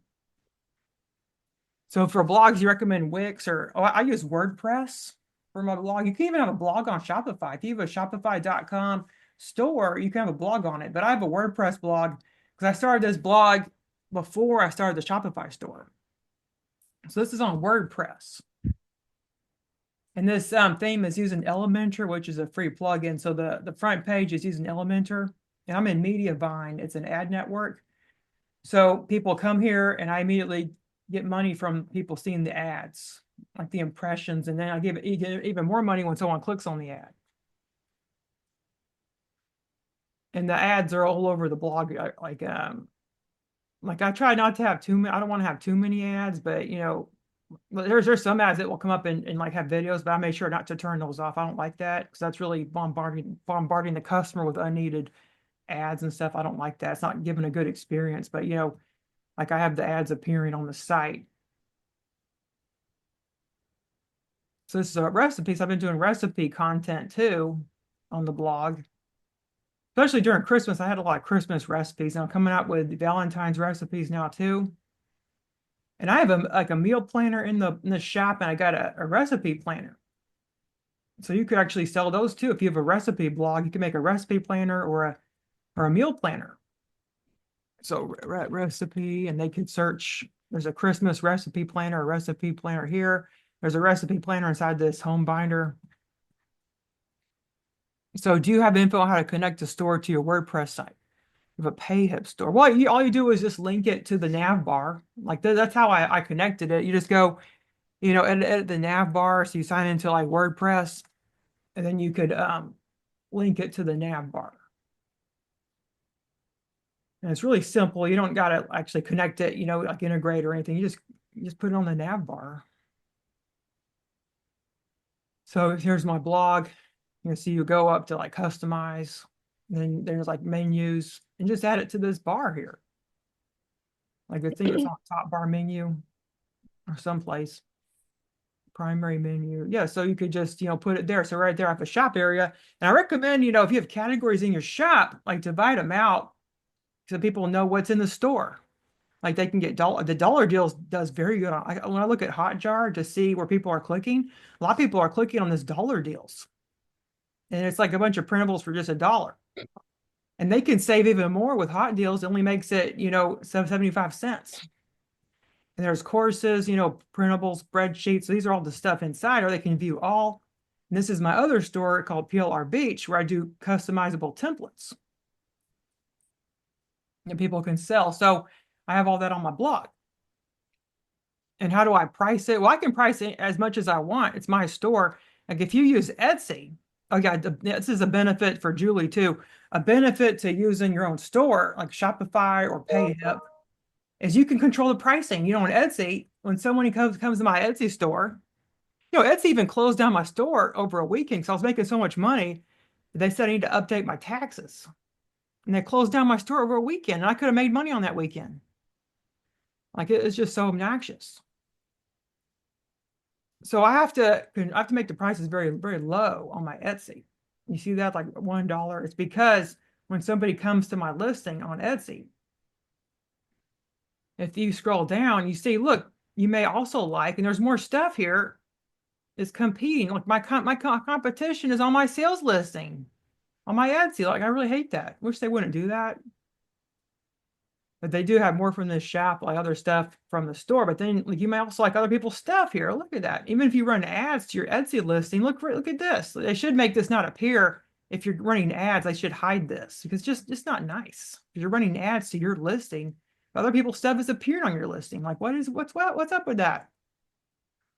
So for blogs, you recommend Wix or I use WordPress for my blog. You can even have a blog on Shopify. If you have a Shopify.com store, you can have a blog on it. But I have a WordPress blog because I started this blog before I started the Shopify store. So this is on WordPress. And this theme is using Elementor, which is a free plugin. So the front page is using Elementor. And I'm in Mediavine. It's an ad network. So people come here and I immediately get money from people seeing the ads, like the impressions. And then I give even more money when someone clicks on the ad. And the ads are all over the blog. Like I try not to have too many. I don't want to have too many ads, but there's some ads that will come up and like have videos, but I make sure not to turn those off. I don't like that because that's really bombarding the customer with unneeded ads and stuff. I don't like that. It's not giving a good experience. But like I have the ads appearing on the site. So this is a recipes. I've been doing recipe content too on the blog. Especially during Christmas, I had a lot of Christmas recipes. And I'm coming out with Valentine's recipes now too. And I have a meal planner in the shop, and I got a recipe planner. So you could actually sell those too. If you have a recipe blog, you can make a recipe planner or a meal planner. So recipe, and they could search. There's a Christmas recipe planner, a recipe planner here. There's a recipe planner inside this home binder. So do you have info on how to connect the store to your WordPress site? You have a PayHip store. Well, all you do is just link it to the nav bar. Like that's how I connected it. You just go, edit the nav bar. So you sign into like WordPress, and then you could link it to the nav bar. And it's really simple. You don't got to actually connect it, like integrate or anything. You just put it on the nav bar. So here's my blog. You see, you go up to like customize, and then there's like menus, and just add it to this bar here. Like I think it's on top bar menu or someplace. Primary menu. Yeah, so you could just, put it there. So right there I have a shop area. And I recommend, if you have categories in your shop, like divide them out so people know what's in the store. Like they can get the dollar deals does very good. When I look at Hotjar to see where people are clicking, a lot of people are clicking on this dollar deals. And it's like a bunch of printables for just $1. And they can save even more with hot deals. It only makes it, 75 cents. And there's courses, printables, spreadsheets. So these are all the stuff inside, or they can view all. And this is my other store called PLR Beach, where I do customizable templates that people can sell. So I have all that on my blog. And how do I price it? Well, I can price it as much as I want. It's my store. Like if you use Etsy, this is a benefit for Julie too. A benefit to using your own store, like Shopify or PayHip, is you can control the pricing. On Etsy, when someone comes to my Etsy store, Etsy even closed down my store over a weekend because I was making so much money. They said I need to update my taxes. And they closed down my store over a weekend, and I could have made money on that weekend. Like it's just so obnoxious. So I have to make the prices very, very low on my Etsy. You see that, like $1. It's because when somebody comes to my listing on Etsy, if you scroll down, you see, look, you may also like, and there's more stuff here, is competing. Like my competition is on my sales listing, on my Etsy. Like I really hate that. Wish they wouldn't do that. But they do have more from this shop, like other stuff from the store. But then like, you may also like other people's stuff here. Look at that. Even if you run ads to your Etsy listing, look at this. They should make this not appear if you're running ads, I should hide this because it's not nice. If you're running ads to your listing, other people's stuff is appearing on your listing. Like, what's up with that?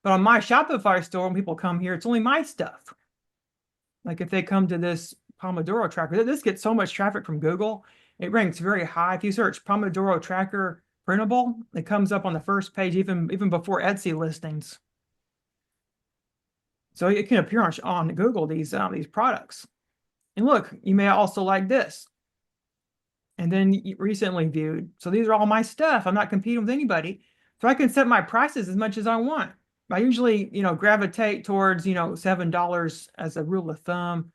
But on my Shopify store, when people come here, it's only my stuff. Like if they come to this Pomodoro tracker, this gets so much traffic from Google. It ranks very high. If you search Pomodoro tracker printable, it comes up on the first page, even before Etsy listings. So it can appear on Google, these products. And look, you may also like this. And then recently viewed. So these are all my stuff. I'm not competing with anybody. So I can set my prices as much as I want. I usually, gravitate towards, $7 as a rule of thumb,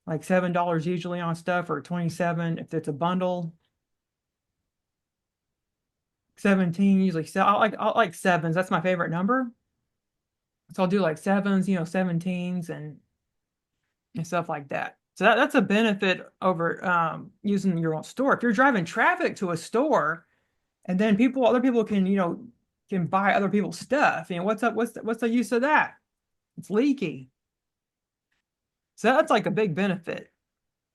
like $7 usually on stuff, or 27 if it's a bundle. 17 usually. So I like sevens. That's my favorite number. So I'll do like sevens, 17s and stuff like that. So that's a benefit over using your own store. If you're driving traffic to a store, and then other people can buy other people's stuff. What's up? What's the use of that? It's leaky. So that's like a big benefit.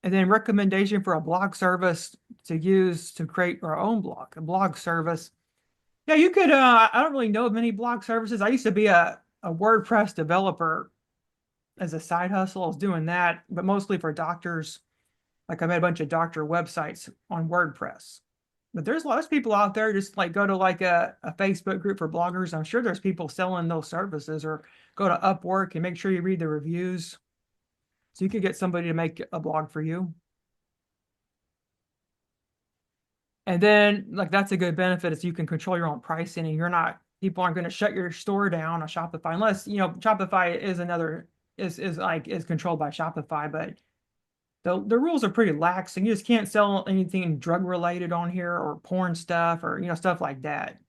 And then recommendation for a blog service to use to create our own blog, a blog service. Yeah, you could. I don't really know of many blog services. I used to be a WordPress developer as a side hustle. I was doing that, but mostly for doctors. Like I made a bunch of doctor websites on WordPress. But there's lots of people out there just like go to like a Facebook group for bloggers. I'm sure there's people selling those services, or go to Upwork and make sure you read the reviews. So you could get somebody to make a blog for you. And then like that's a good benefit is you can control your own pricing, and people aren't going to shut your store down on Shopify unless, Shopify is controlled by Shopify, but the rules are pretty lax, and you just can't sell anything drug related on here, or porn stuff, or stuff like that.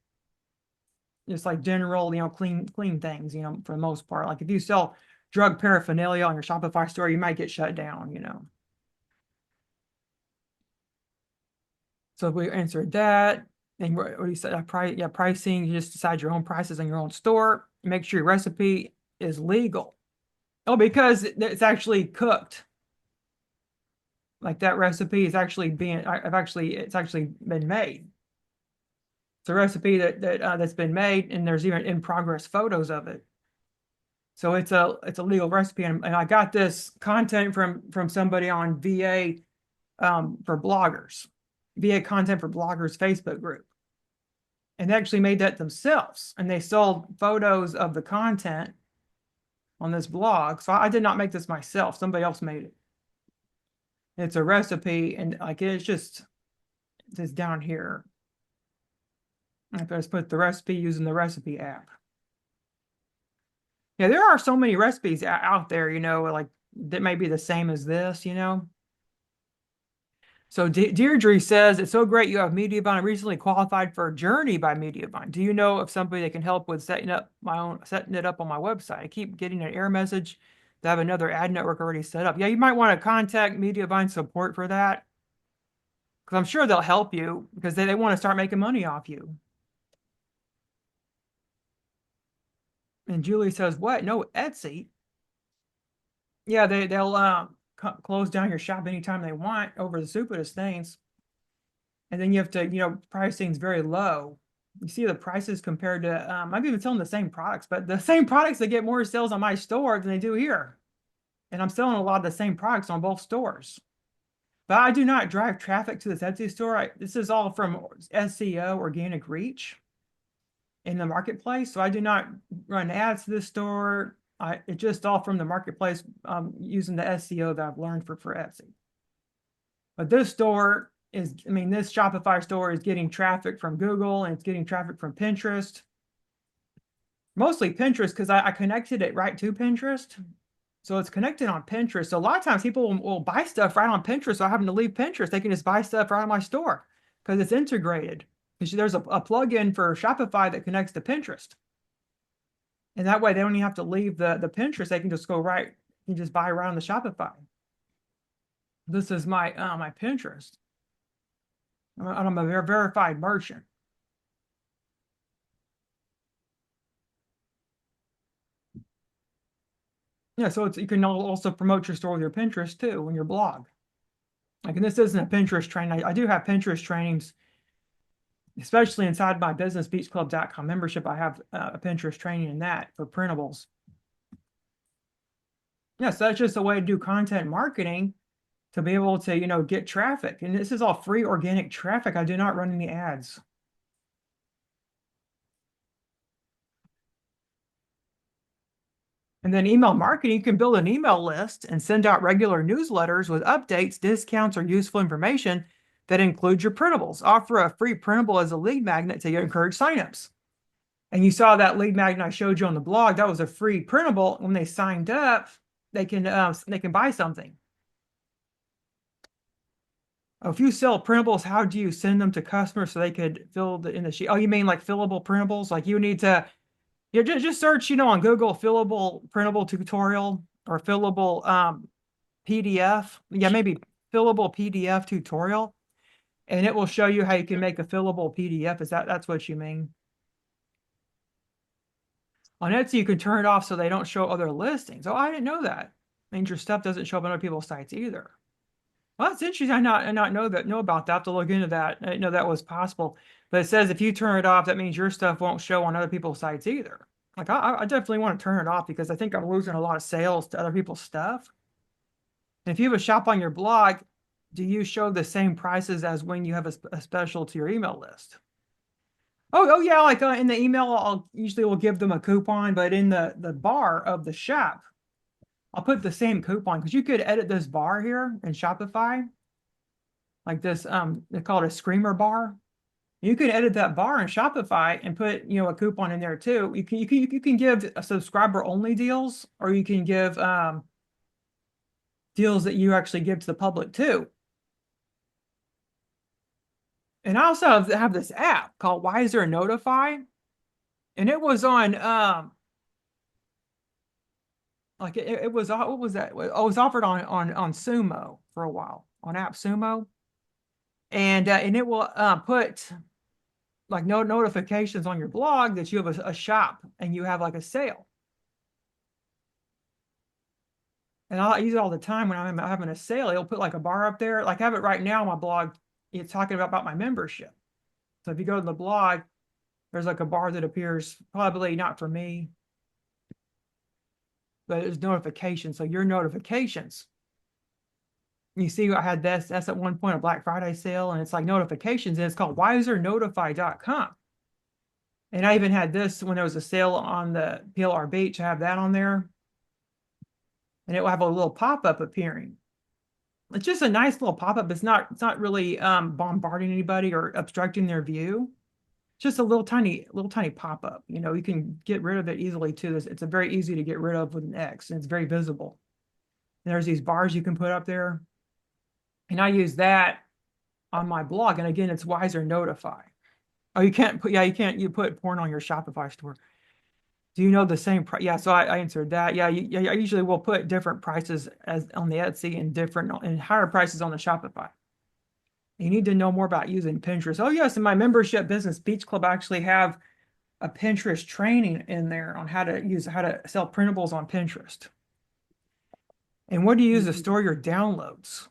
Just like general, clean things, for the most part. Like if you sell drug paraphernalia on your Shopify store, you might get shut down. So if we answered that, and what do you say? Pricing. You just decide your own prices on your own store. Make sure your recipe is legal. Oh, because it's actually cooked. Like that recipe is actually it's actually been made. It's a recipe that's been made, and there's even in progress photos of it. So it's a legal recipe, and I got this content from somebody on VA for bloggers, VA content for bloggers Facebook group, and they actually made that themselves, and they sold photos of the content on this blog. So I did not make this myself; somebody else made it. It's a recipe, and like it's down here. I just put the recipe using the recipe app. Yeah, there are so many recipes out there, like that may be the same as this. So Deirdre says, it's so great you have Mediavine. I recently qualified for a Journey by Mediavine. Do you know of somebody that can help with setting it up on my website? I keep getting an error message that I have another ad network already set up. Yeah, you might want to contact Mediavine support for that, because I'm sure they'll help you because they want to start making money off you. And Julie says, what? No, Etsy. Yeah, they'll close down your shop anytime they want over the stupidest things. And then you have to, pricing's very low. You see the prices compared to, I'm even selling the same products, but the same products that get more sales on my store than they do here. And I'm selling a lot of the same products on both stores. But I do not drive traffic to this Etsy store. This is all from SEO, organic reach in the marketplace. So I do not run ads to this store. It's just all from the marketplace using the SEO that I've learned for Etsy. But this store this Shopify store is getting traffic from Google, and it's getting traffic from Pinterest. Mostly Pinterest, because I connected it right to Pinterest. So it's connected on Pinterest. So a lot of times people will buy stuff right on Pinterest without having to leave Pinterest. They can just buy stuff right on my store because it's integrated. Because there's a plugin for Shopify that connects to Pinterest. And that way they don't even have to leave the Pinterest. They can just go right, you can just buy right on the Shopify. This is my my Pinterest. I'm a verified merchant. Yeah, so you can also promote your store with your Pinterest too, and your blog. Like, and this isn't a Pinterest training. I do have Pinterest trainings, especially inside my businessbeachclub.com membership. I have a Pinterest training in that for printables. Yeah, so that's just a way to do content marketing to be able to, get traffic. And this is all free organic traffic. I do not run any ads. And then email marketing, you can build an email list and send out regular newsletters with updates, discounts, or useful information that includes your printables. Offer a free printable as a lead magnet to encourage signups. And you saw that lead magnet I showed you on the blog. That was a free printable. When they signed up, they can buy something. If you sell printables, how do you send them to customers so they could fill in the sheet? Oh, you mean like fillable printables? Like you need to, just search, on Google fillable printable tutorial or fillable PDF. Yeah, maybe fillable PDF tutorial, and it will show you how you can make a fillable PDF. That's what you mean? On Etsy, you can turn it off so they don't show other listings. Oh, I didn't know that. Means your stuff doesn't show up on other people's sites either. Well, that's interesting. I not know about that. I have to look into that. I didn't know that was possible. But it says if you turn it off, that means your stuff won't show on other people's sites either. Like I definitely want to turn it off because I think I'm losing a lot of sales to other people's stuff. And if you have a shop on your blog, do you show the same prices as when you have a special to your email list? Oh yeah, like in the email, I'll usually will give them a coupon, but in the bar of the shop, I'll put the same coupon because you could edit this bar here in Shopify, like this. They call it a screamer bar. You can edit that bar in Shopify and put, a coupon in there too. You can give a subscriber only deals, or you can give deals that you actually give to the public too. And I also have this app called Wiser Notify, and it was on like it was what was that? Oh, it was offered on Sumo for a while on app Sumo, and it will put like notifications on your blog that you have a shop and you have like a sale. And I use it all the time when I'm having a sale. It'll put like a bar up there. Like I have it right now on my blog. It's talking about my membership. So if you go to the blog, there's like a bar that appears, probably not for me, but it's notifications. So your notifications. You see, I had this. That's at one point a Black Friday sale, and it's like notifications, and it's called wisernotify.com. And I even had this when there was a sale on the PLR Beach. I have that on there, and it will have a little pop-up appearing. It's just a nice little pop-up. It's not really bombarding anybody or obstructing their view. It's just a little tiny pop-up. You can get rid of it easily too. It's a very easy to get rid of with an X, and it's very visible. And there's these bars you can put up there. And I use that on my blog. And again, it's Wiser Notify. Oh, you put porn on your Shopify store. Do you know the same price? Yeah, so I answered that. Yeah, I usually will put different prices as on the Etsy and higher prices on the Shopify. You need to know more about using Pinterest. Oh yes, in my membership business Beach Club, I actually have a Pinterest training in there on how to sell printables on Pinterest. And what do you use to store your downloads?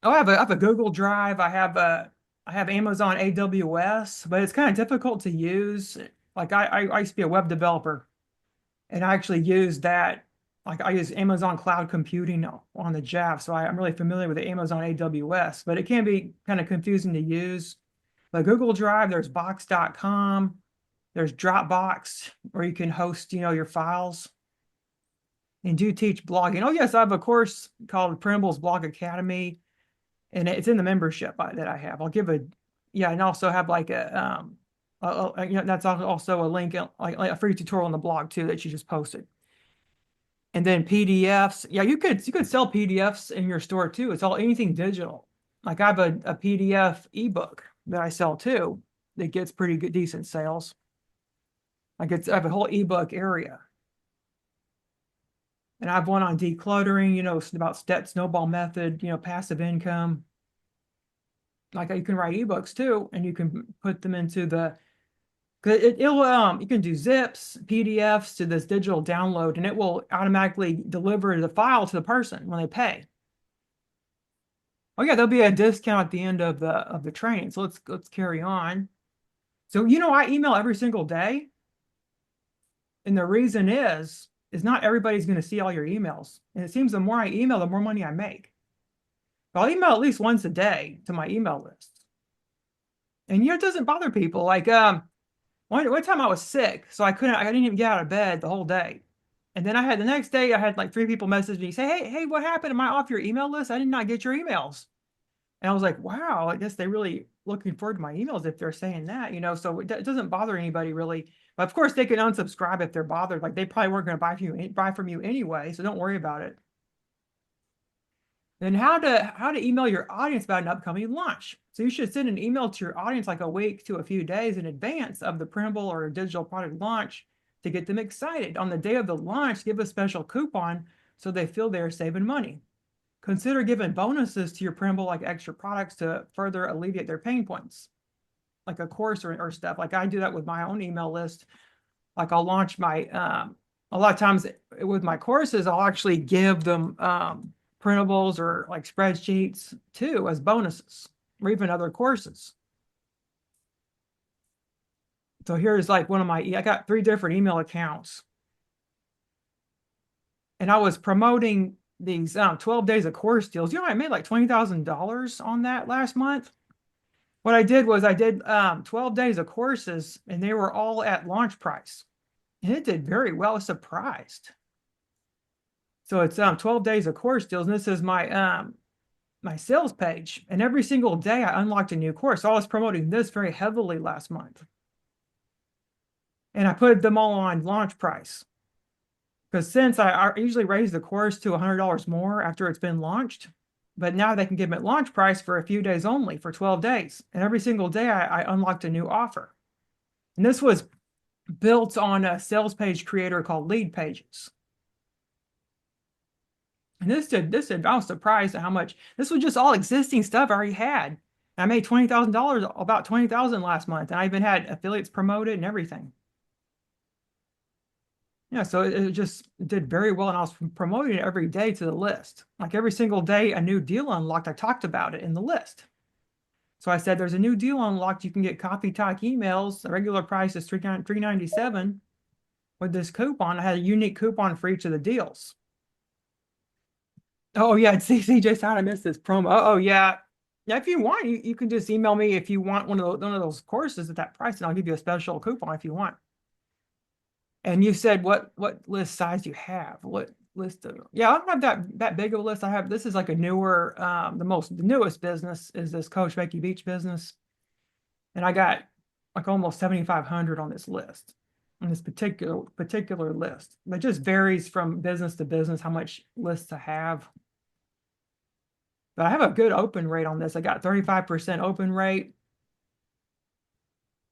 Oh, I have a Google Drive. I have Amazon AWS, but it's kind of difficult to use. Like I used to be a web developer, and I actually use that. Like I use Amazon Cloud Computing on the Java, so I'm really familiar with the Amazon AWS, but it can be kind of confusing to use. But Google Drive, there's Box.com, there's Dropbox, where you can host, your files. And do teach blogging. Oh yes, I have a course called Printables Blog Academy, and it's in the membership that I have. I'll give yeah, and also have like that's also a link, like a free tutorial on the blog too that you just posted. And then PDFs. Yeah, you could sell PDFs in your store too. It's all anything digital. Like I have a PDF ebook that I sell too that gets pretty good, decent sales. Like I have a whole ebook area. And I have one on decluttering, about snowball method, passive income. Like you can write ebooks too, and you can put them into the 'Cause it'll you can do zips, PDFs to this digital download, and it will automatically deliver the file to the person when they pay. Oh yeah, there'll be a discount at the end of the training. So let's carry on. So I email every single day, and the reason is not everybody's going to see all your emails. And it seems the more I email, the more money I make. But I'll email at least once a day to my email list. And it doesn't bother people. Like one time I was sick, so I didn't even get out of bed the whole day. And then the next day I had like three people message me, say, hey, what happened? Am I off your email list? I did not get your emails. And I was like, wow, I guess they really looking forward to my emails if they're saying that. So it doesn't bother anybody really. But of course they can unsubscribe if they're bothered. Like they probably weren't going to buy from you anyway, so don't worry about it. Then how to email your audience about an upcoming launch. So you should send an email to your audience like a week to a few days in advance of the printable or digital product launch to get them excited. On the day of the launch, give a special coupon so they feel they're saving money. Consider giving bonuses to your printable like extra products to further alleviate their pain points, like a course or stuff. Like I do that with my own email list. Like I'll launch a lot of times with my courses, I'll actually give them printables or like spreadsheets too as bonuses, or even other courses. So here's like I got 3 different email accounts, and I was promoting these 12 days of course deals. I made like $20,000 on that last month. What I did was I did 12 days of courses, and they were all at launch price, and it did very well. I was surprised. So it's 12 days of course deals, and this is my sales page. And every single day I unlocked a new course. So I was promoting this very heavily last month. And I put them all on launch price. Because since I usually raise the course to $100 more after it's been launched, but now they can give it launch price for a few days only for 12 days. And every single day I unlocked a new offer. And this was built on a sales page creator called Lead Pages. And I was surprised at how much this was just all existing stuff I already had. I made $20,000, about 20,000 last month. And I even had affiliates promoted and everything. Yeah, so it just did very well. And I was promoting it every day to the list. Like every single day, a new deal unlocked. I talked about it in the list. So I said, there's a new deal unlocked. You can get Coffee Talk emails. The regular price is $397. With this coupon, I had a unique coupon for each of the deals. Oh yeah, CJ, how I missed this promo. Oh yeah. Yeah, if you want, you can just email me if you want one of those courses at that price, and I'll give you a special coupon if you want. And you said what list size you have? What list yeah, I don't have that big of a list. This is like a newer, the newest business is this Coach Becky Beach business. And I got like almost 7,500 on this list, on this particular list. It just varies from business to business how much lists I have. But I have a good open rate on this. I got 35% open rate.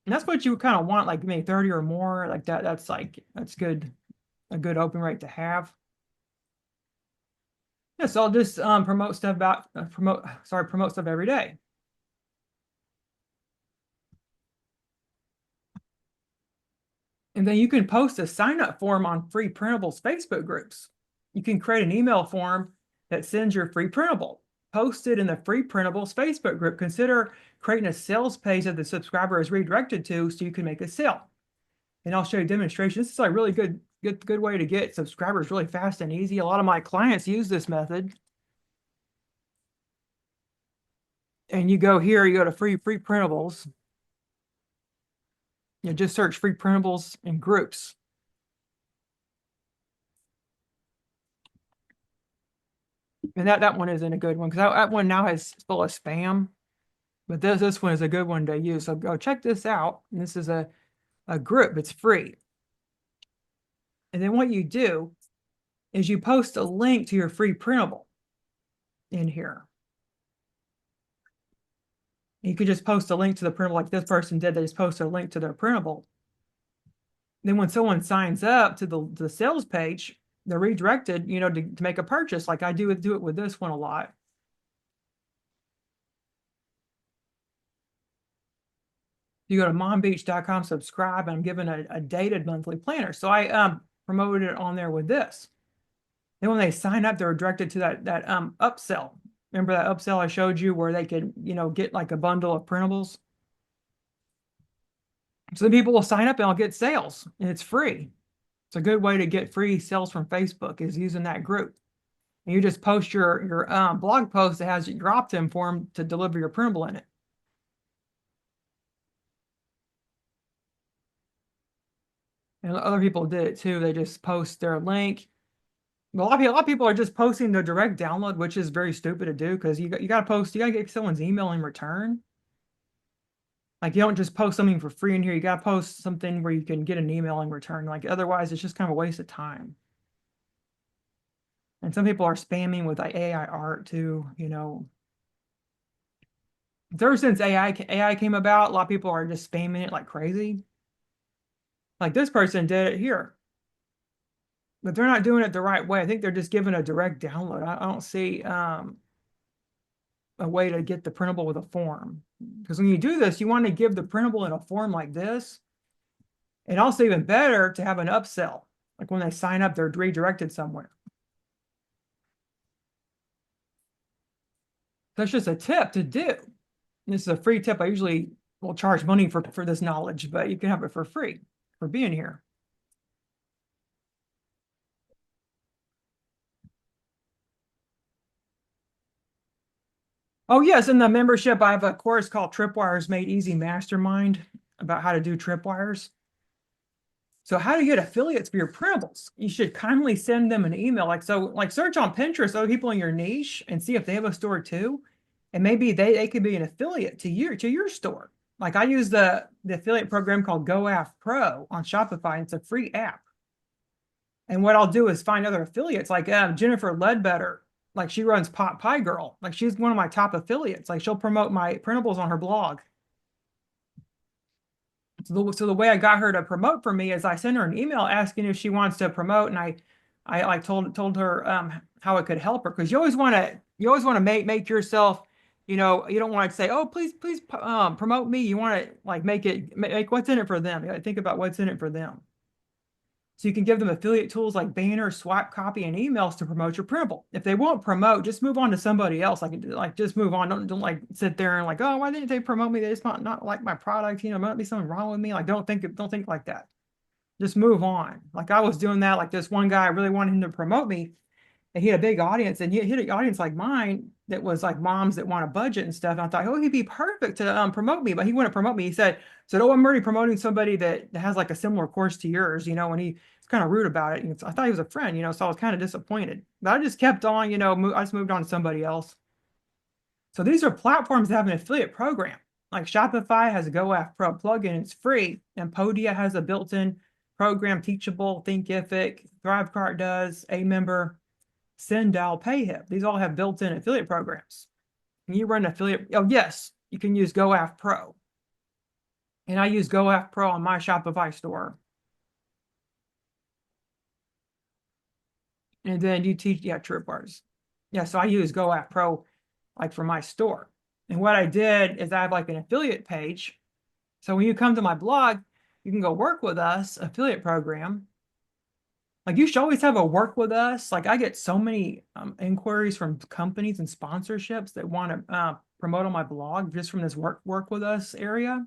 And that's what you kind of want, like maybe 30 or more, like that. That's good, a good open rate to have. Yeah, so I'll just promote stuff every day. And then you can post a sign up form on free printables Facebook groups. You can create an email form that sends your free printable. Post it in the free printables Facebook group. Consider creating a sales page that the subscriber is redirected to so you can make a sale. And I'll show you a demonstration. This is a really good way to get subscribers really fast and easy. A lot of my clients use this method. And you go here, you go to free printables. You just search free printables in groups. And that one isn't a good one because that one now is full of spam. But this one is a good one to use. So go check this out. And this is a group. It's free. And then what you do is you post a link to your free printable in here. You could just post a link to the printable like this person did. They just posted a link to their printable. Then when someone signs up to the sales page, they're redirected, to make a purchase. Like I do it with this one a lot. You go to mombeach.com, subscribe, and I'm given a dated monthly planner. So I promoted it on there with this. Then when they sign up, they're directed to that upsell. Remember that upsell I showed you where they could, get like a bundle of printables? So then people will sign up and I'll get sales and it's free. It's a good way to get free sales from Facebook is using that group. And you just post your blog post that has your opt-in form to deliver your printable in it. And other people did it too. They just post their link. A lot of people are just posting the direct download, which is very stupid to do because you got to post, you got to get someone's email in return. Like you don't just post something for free in here. You got to post something where you can get an email in return. Like otherwise, it's just kind of a waste of time. And some people are spamming with like AI art too. Ever since AI came about, a lot of people are just spamming it like crazy. Like this person did it here, but they're not doing it the right way. I think they're just giving a direct download. I don't see a way to get the printable with a form. Because when you do this, you want to give the printable in a form like this. And also even better to have an upsell. Like when they sign up, they're redirected somewhere. That's just a tip to do. This is a free tip. I usually will charge money for this knowledge, but you can have it for free for being here. Oh, yes. In the membership, I have a course called Tripwires Made Easy Mastermind about how to do tripwires. So how to get affiliates for your printables? You should kindly send them an email. Like search on Pinterest, other people in your niche and see if they have a store too. And maybe they could be an affiliate to your store. Like I use the affiliate program called GoAff Pro on Shopify. It's a free app. And what I'll do is find other affiliates like Jennifer Ledbetter. Like she runs Pot Pie Girl. Like she's one of my top affiliates. Like she'll promote my printables on her blog. So the way I got her to promote for me is I sent her an email asking if she wants to promote, and I like told her how it could help her because you always want to make yourself, you don't want to say, oh, please promote me. You want to like make what's in it for them. You got to think about what's in it for them. So you can give them affiliate tools like banners, swap copy, and emails to promote your printable. If they won't promote, just move on to somebody else. Like just move on. Don't like sit there and like, oh, why didn't they promote me? They just not like my product. Might be something wrong with me. Like don't think like that. Just move on. Like I was doing that. Like this one guy, I really wanted him to promote me, and he had a big audience, and he had an audience like mine that was like moms that want a budget and stuff. And I thought, oh, he'd be perfect to promote me, but he wouldn't promote me. He said, oh, I'm already promoting somebody that has like a similar course to yours, and he's kind of rude about it. And I thought he was a friend, so I was kind of disappointed. But I just kept on, I just moved on to somebody else. So these are platforms that have an affiliate program. Like Shopify has a GoAff Pro plugin, it's free, and Podia has a built-in program, Teachable, Thinkific, Thrivecart does, A Member. Sendal, PayHip. These all have built-in affiliate programs. And you run affiliate. Oh, yes, you can use GoAff Pro. And I use GoAff Pro on my Shopify store. And then you teach, yeah, tripwires. Yeah, so I use GoAff Pro like for my store. And what I did is I have like an affiliate page. So when you come to my blog, you can go work with us affiliate program. Like you should always have a work with us. Like I get so many inquiries from companies and sponsorships that want to promote on my blog just from this work with us area.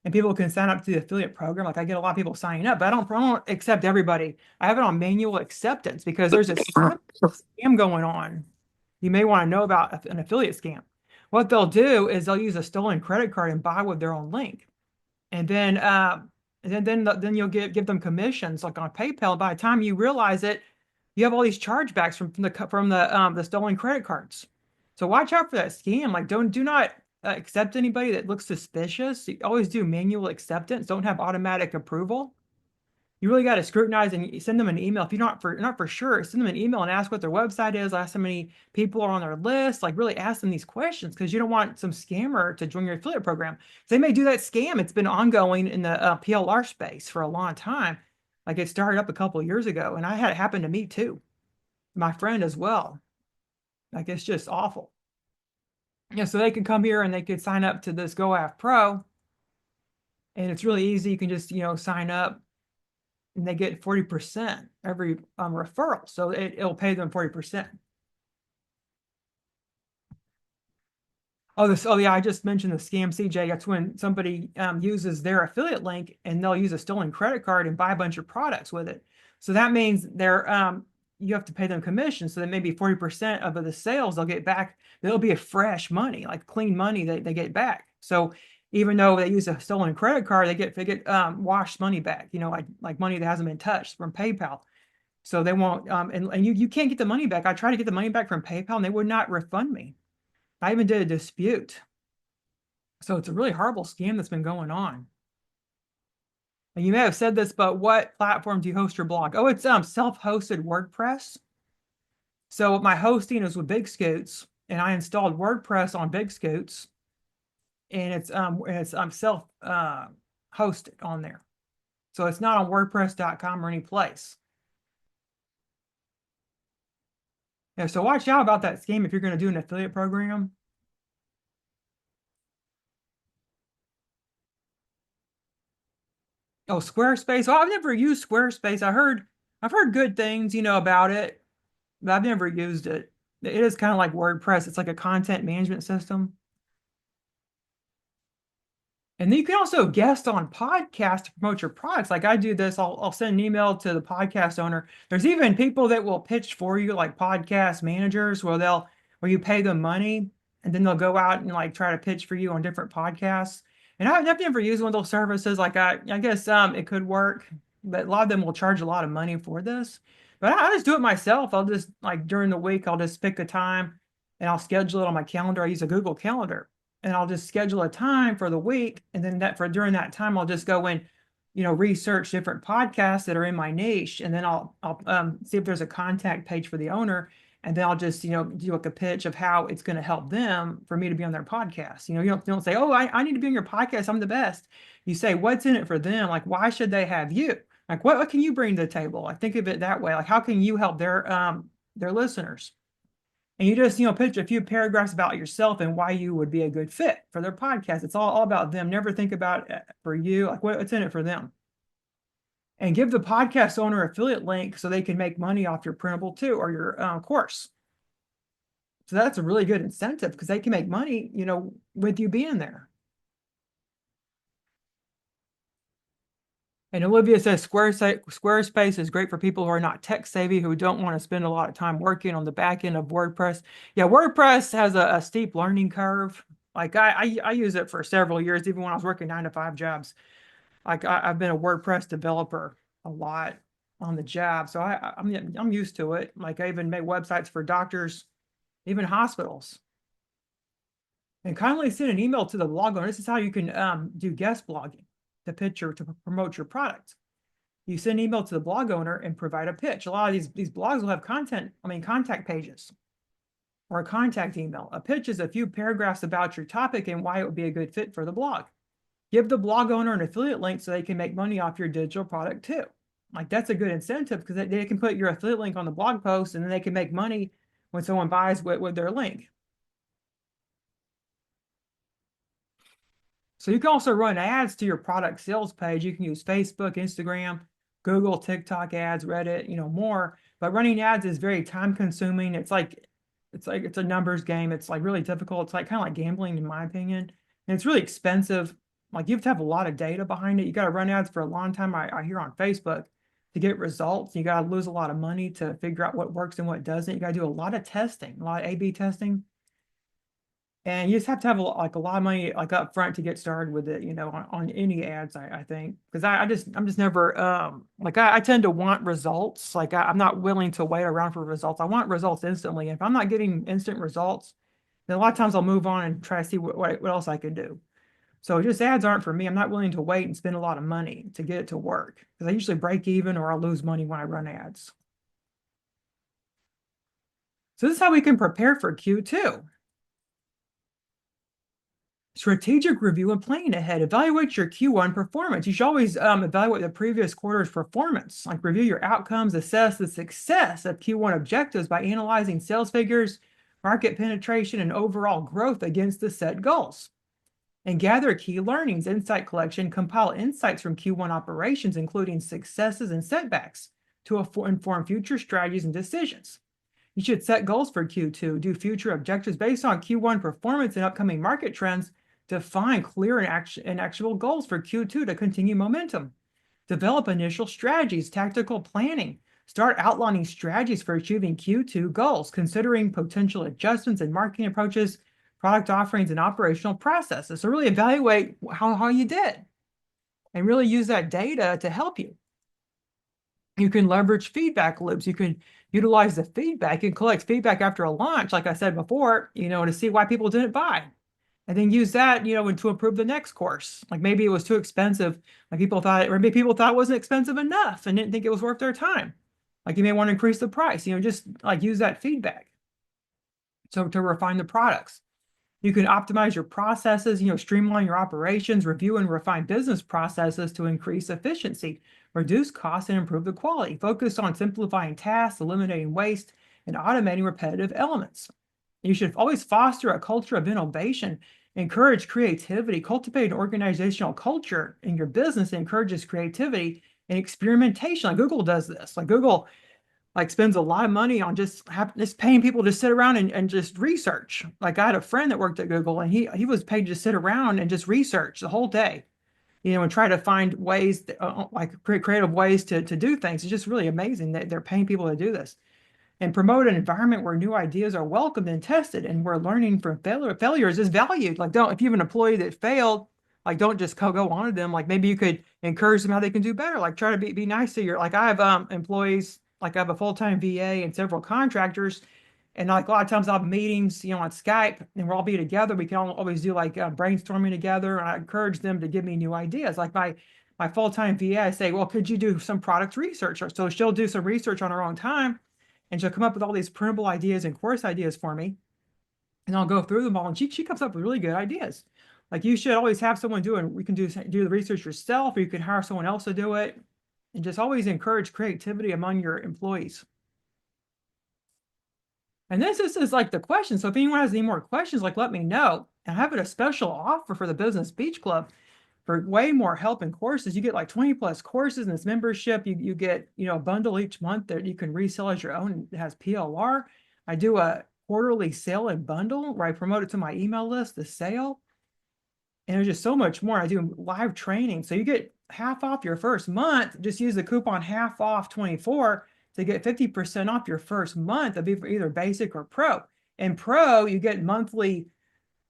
And people can sign up to the affiliate program. Like I get a lot of people signing up, but I don't accept everybody. I have it on manual acceptance because there's a scam going on. You may want to know about an affiliate scam. What they'll do is they'll use a stolen credit card and buy with their own link. And then you'll give them commissions like on PayPal. By the time you realize it, you have all these chargebacks from the stolen credit cards. So watch out for that scam. Like do not accept anybody that looks suspicious. You always do manual acceptance. Don't have automatic approval. You really got to scrutinize and send them an email. If you're not for sure, send them an email and ask what their website is, ask how many people are on their list, like really ask them these questions because you don't want some scammer to join your affiliate program. They may do that scam. It's been ongoing in the PLR space for a long time. Like it started up a couple of years ago, and I had it happen to me too, my friend as well. Like it's just awful. Yeah, so they can come here and they could sign up to this GoAF Pro And it's really easy. You can just, sign up and they get 40% every referral. So it'll pay them 40%. Oh yeah, I just mentioned the scam CJ. That's when somebody uses their affiliate link and they'll use a stolen credit card and buy a bunch of products with it. So that means you have to pay them commission. So that maybe 40% of the sales they'll get back, it'll be a fresh money, like clean money that they get back. So even though they use a stolen credit card, they get washed money back, like money that hasn't been touched from PayPal. So they won't and you can't get the money back. I tried to get the money back from PayPal and they would not refund me. I even did a dispute. So it's a really horrible scam that's been going on. And you may have said this, but what platform do you host your blog? Oh, it's self-hosted WordPress. So my hosting is with Big Scoots, and I installed WordPress on Big Scoots, and it's self hosted on there. So it's not on WordPress.com or any place. Yeah, so watch out about that scam if you're going to do an affiliate program. Oh, Squarespace. Oh, I've never used Squarespace. I've heard good things, about it, but I've never used it. It is kind of like WordPress. It's like a content management system. And then you can also guest on podcasts to promote your products. Like I do this, I'll send an email to the podcast owner. There's even people that will pitch for you, like podcast managers, where you pay them money and then they'll go out and like try to pitch for you on different podcasts. And I've never used one of those services. Like I guess it could work, but a lot of them will charge a lot of money for this. But I just do it myself. I'll just like during the week, I'll just pick a time and I'll schedule it on my calendar. I use a Google Calendar and I'll just schedule a time for the week. And then during that time, I'll just go and, research different podcasts that are in my niche. And then I'll see if there's a contact page for the owner. And then I'll just, do like a pitch of how it's going to help them for me to be on their podcast. You don't say, oh, I need to be on your podcast. I'm the best. You say, what's in it for them? Like, why should they have you? Like, what can you bring to the table? I think of it that way. Like, how can you help their listeners? And you just, pitch a few paragraphs about yourself and why you would be a good fit for their podcast. It's all about them. Never think about it for you, like what's in it for them. And give the podcast owner affiliate link so they can make money off your printable too, or your course. So that's a really good incentive because they can make money, with you being there. And Olivia says Squarespace is great for people who are not tech savvy, who don't want to spend a lot of time working on the back end of WordPress. Yeah, WordPress has a steep learning curve. Like I use it for several years, even when I was working 9-to-5 jobs. Like I've been a WordPress developer a lot on the job, so I'm used to it. Like I even make websites for doctors, even hospitals. And kindly send an email to the blog owner. This is how you can do guest blogging to promote your product. You send an email to the blog owner and provide a pitch. A lot of these blogs will have contact pages or a contact email. A pitch is a few paragraphs about your topic and why it would be a good fit for the blog. Give the blog owner an affiliate link so they can make money off your digital product too. Like that's a good incentive because they can put your affiliate link on the blog post and then they can make money when someone buys with their link. So you can also run ads to your product sales page. You can use Facebook, Instagram, Google, TikTok ads, Reddit, more. But running ads is very time consuming. It's a numbers game. It's like really difficult. It's like kind of like gambling in my opinion. And it's really expensive. Like you have to have a lot of data behind it. You got to run ads for a long time. I hear on Facebook to get results. You got to lose a lot of money to figure out what works and what doesn't. You got to do a lot of testing, a lot of A/B testing. And you just have to have a lot of money like up front to get started with it, on any ads, I think. Because I'm just never like I tend to want results. Like I'm not willing to wait around for results. I want results instantly. If I'm not getting instant results, then a lot of times I'll move on and try to see what else I can do. So just ads aren't for me. I'm not willing to wait and spend a lot of money to get it to work. Because I usually break even or I'll lose money when I run ads. So this is how we can prepare for Q2. Strategic review and planning ahead. Evaluate your Q1 performance. You should always evaluate the previous quarter's performance, like review your outcomes, assess the success of Q1 objectives by analyzing sales figures, market penetration, and overall growth against the set goals. And gather key learnings. Insight collection, compile insights from Q1 operations, including successes and setbacks, to inform future strategies and decisions. You should set goals for Q2, do future objectives based on Q1 performance and upcoming market trends, define clear and actionable goals for Q2 to continue momentum. Develop initial strategies, tactical planning. Start outlining strategies for achieving Q2 goals, considering potential adjustments in marketing approaches, product offerings, and operational processes. So really evaluate how you did and really use that data to help you. You can leverage feedback loops. You can utilize the feedback. You can collect feedback after a launch, like I said before, to see why people didn't buy. And then use that, to improve the next course. Like maybe it was too expensive. Like people thought, or maybe people thought it wasn't expensive enough and didn't think it was worth their time. Like you may want to increase the price, just like use that feedback. So to refine the products. You can optimize your processes, streamline your operations, review and refine business processes to increase efficiency, reduce costs, and improve the quality. Focus on simplifying tasks, eliminating waste, and automating repetitive elements. You should always foster a culture of innovation, encourage creativity, cultivate an organizational culture in your business that encourages creativity and experimentation. Like Google does this. Like Google spends a lot of money on just paying people to sit around and just research. Like I had a friend that worked at Google and he was paid to sit around and just research the whole day, and try to find ways, like creative ways to do things. It's just really amazing that they're paying people to do this. And promote an environment where new ideas are welcomed and tested, and where learning from failures is valued. Like if you have an employee that failed, like don't just go on to them. Like maybe you could encourage them how they can do better. Like try to be nice to your, like I have employees, like I have a full-time VA and several contractors. And like a lot of times I'll have meetings, on Skype, and we'll all be together. We can always do like brainstorming together. And I encourage them to give me new ideas. Like my full-time VA, I say, well, could you do some product research? So she'll do some research on her own time, and she'll come up with all these printable ideas and course ideas for me. And I'll go through them all. And she comes up with really good ideas. Like you should always have someone we can do the research yourself, or you can hire someone else to do it. And just always encourage creativity among your employees. And this is like the question. So if anyone has any more questions, like let me know. And I have a special offer for the Business Beach Club for way more help and courses. You get like 20 plus courses in this membership. You get, a bundle each month that you can resell as your own. It has PLR. I do a quarterly sale and bundle where I promote it to my email list, the sale. And there's just so much more. I do live training. So you get half off your first month. Just use the coupon half off 24 to get 50% off your first month of either basic or pro. And pro, you get monthly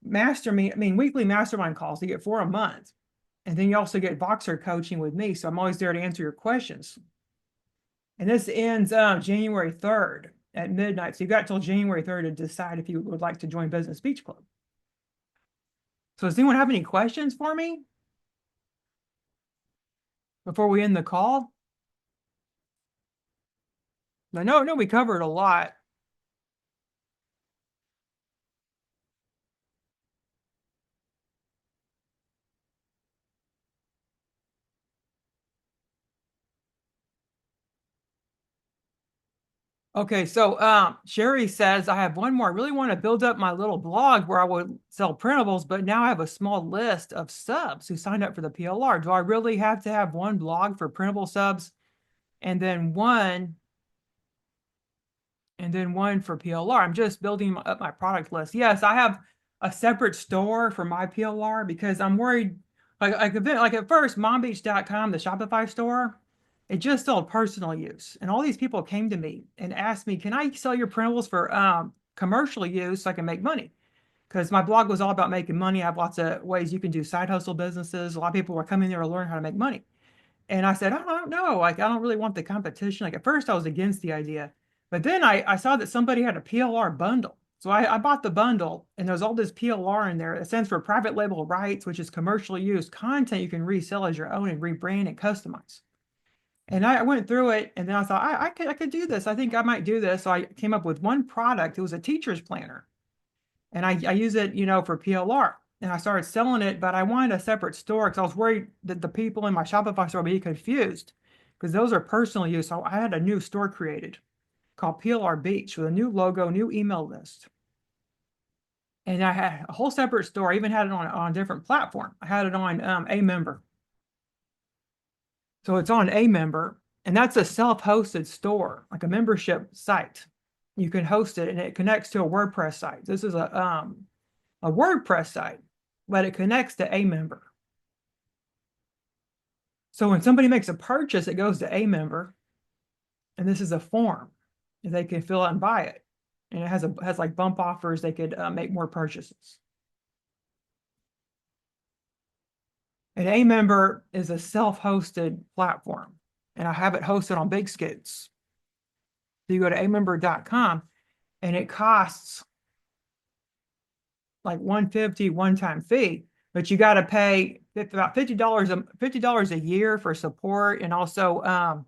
weekly mastermind calls. You get 4 a month. And then you also get Voxer coaching with me. So I'm always there to answer your questions. And this ends January 3rd at midnight. So you've got till January 3rd to decide if you would like to join Business Beach Club. So does anyone have any questions for me before we end the call? No, we covered a lot. Okay, so Sherry says, I have one more. I really want to build up my little blog where I would sell printables, but now I have a small list of subs who signed up for the PLR. Do I really have to have one blog for printable subs and then one for PLR? I'm just building up my product list. Yes, I have a separate store for my PLR because I'm worried. Like at first, mombeach.com, the Shopify store, it just sold personal use. And all these people came to me and asked me, can I sell your printables for commercial use so I can make money? Because my blog was all about making money. I have lots of ways you can do side hustle businesses. A lot of people were coming there to learn how to make money. And I said, I don't know. Like, I don't really want the competition. Like at first I was against the idea, but then I saw that somebody had a PLR bundle. So I bought the bundle, and there's all this PLR in there. It stands for private label rights, which is commercially used content you can resell as your own and rebrand and customize. And I went through it, and then I thought, I could do this. I think I might do this. So I came up with one product. It was a teacher's planner. And I use it, for PLR. And I started selling it, but I wanted a separate store because I was worried that the people in my Shopify store would be confused because those are personal use. So I had a new store created called PLR Beach with a new logo, new email list. And I had a whole separate store. I even had it on a different platform. I had it on a member. So it's on a member, and that's a self-hosted store, like a membership site. You can host it and it connects to a WordPress site. This is a WordPress site, but it connects to a member. So when somebody makes a purchase, it goes to a member, and this is a form, and they can fill out and buy it. And it has like bump offers. They could make more purchases. An A member is a self-hosted platform, and I have it hosted on Big Scoots. So you go to amember.com, and it costs like $150 one-time fee, but you got to pay about $50 a year for support and also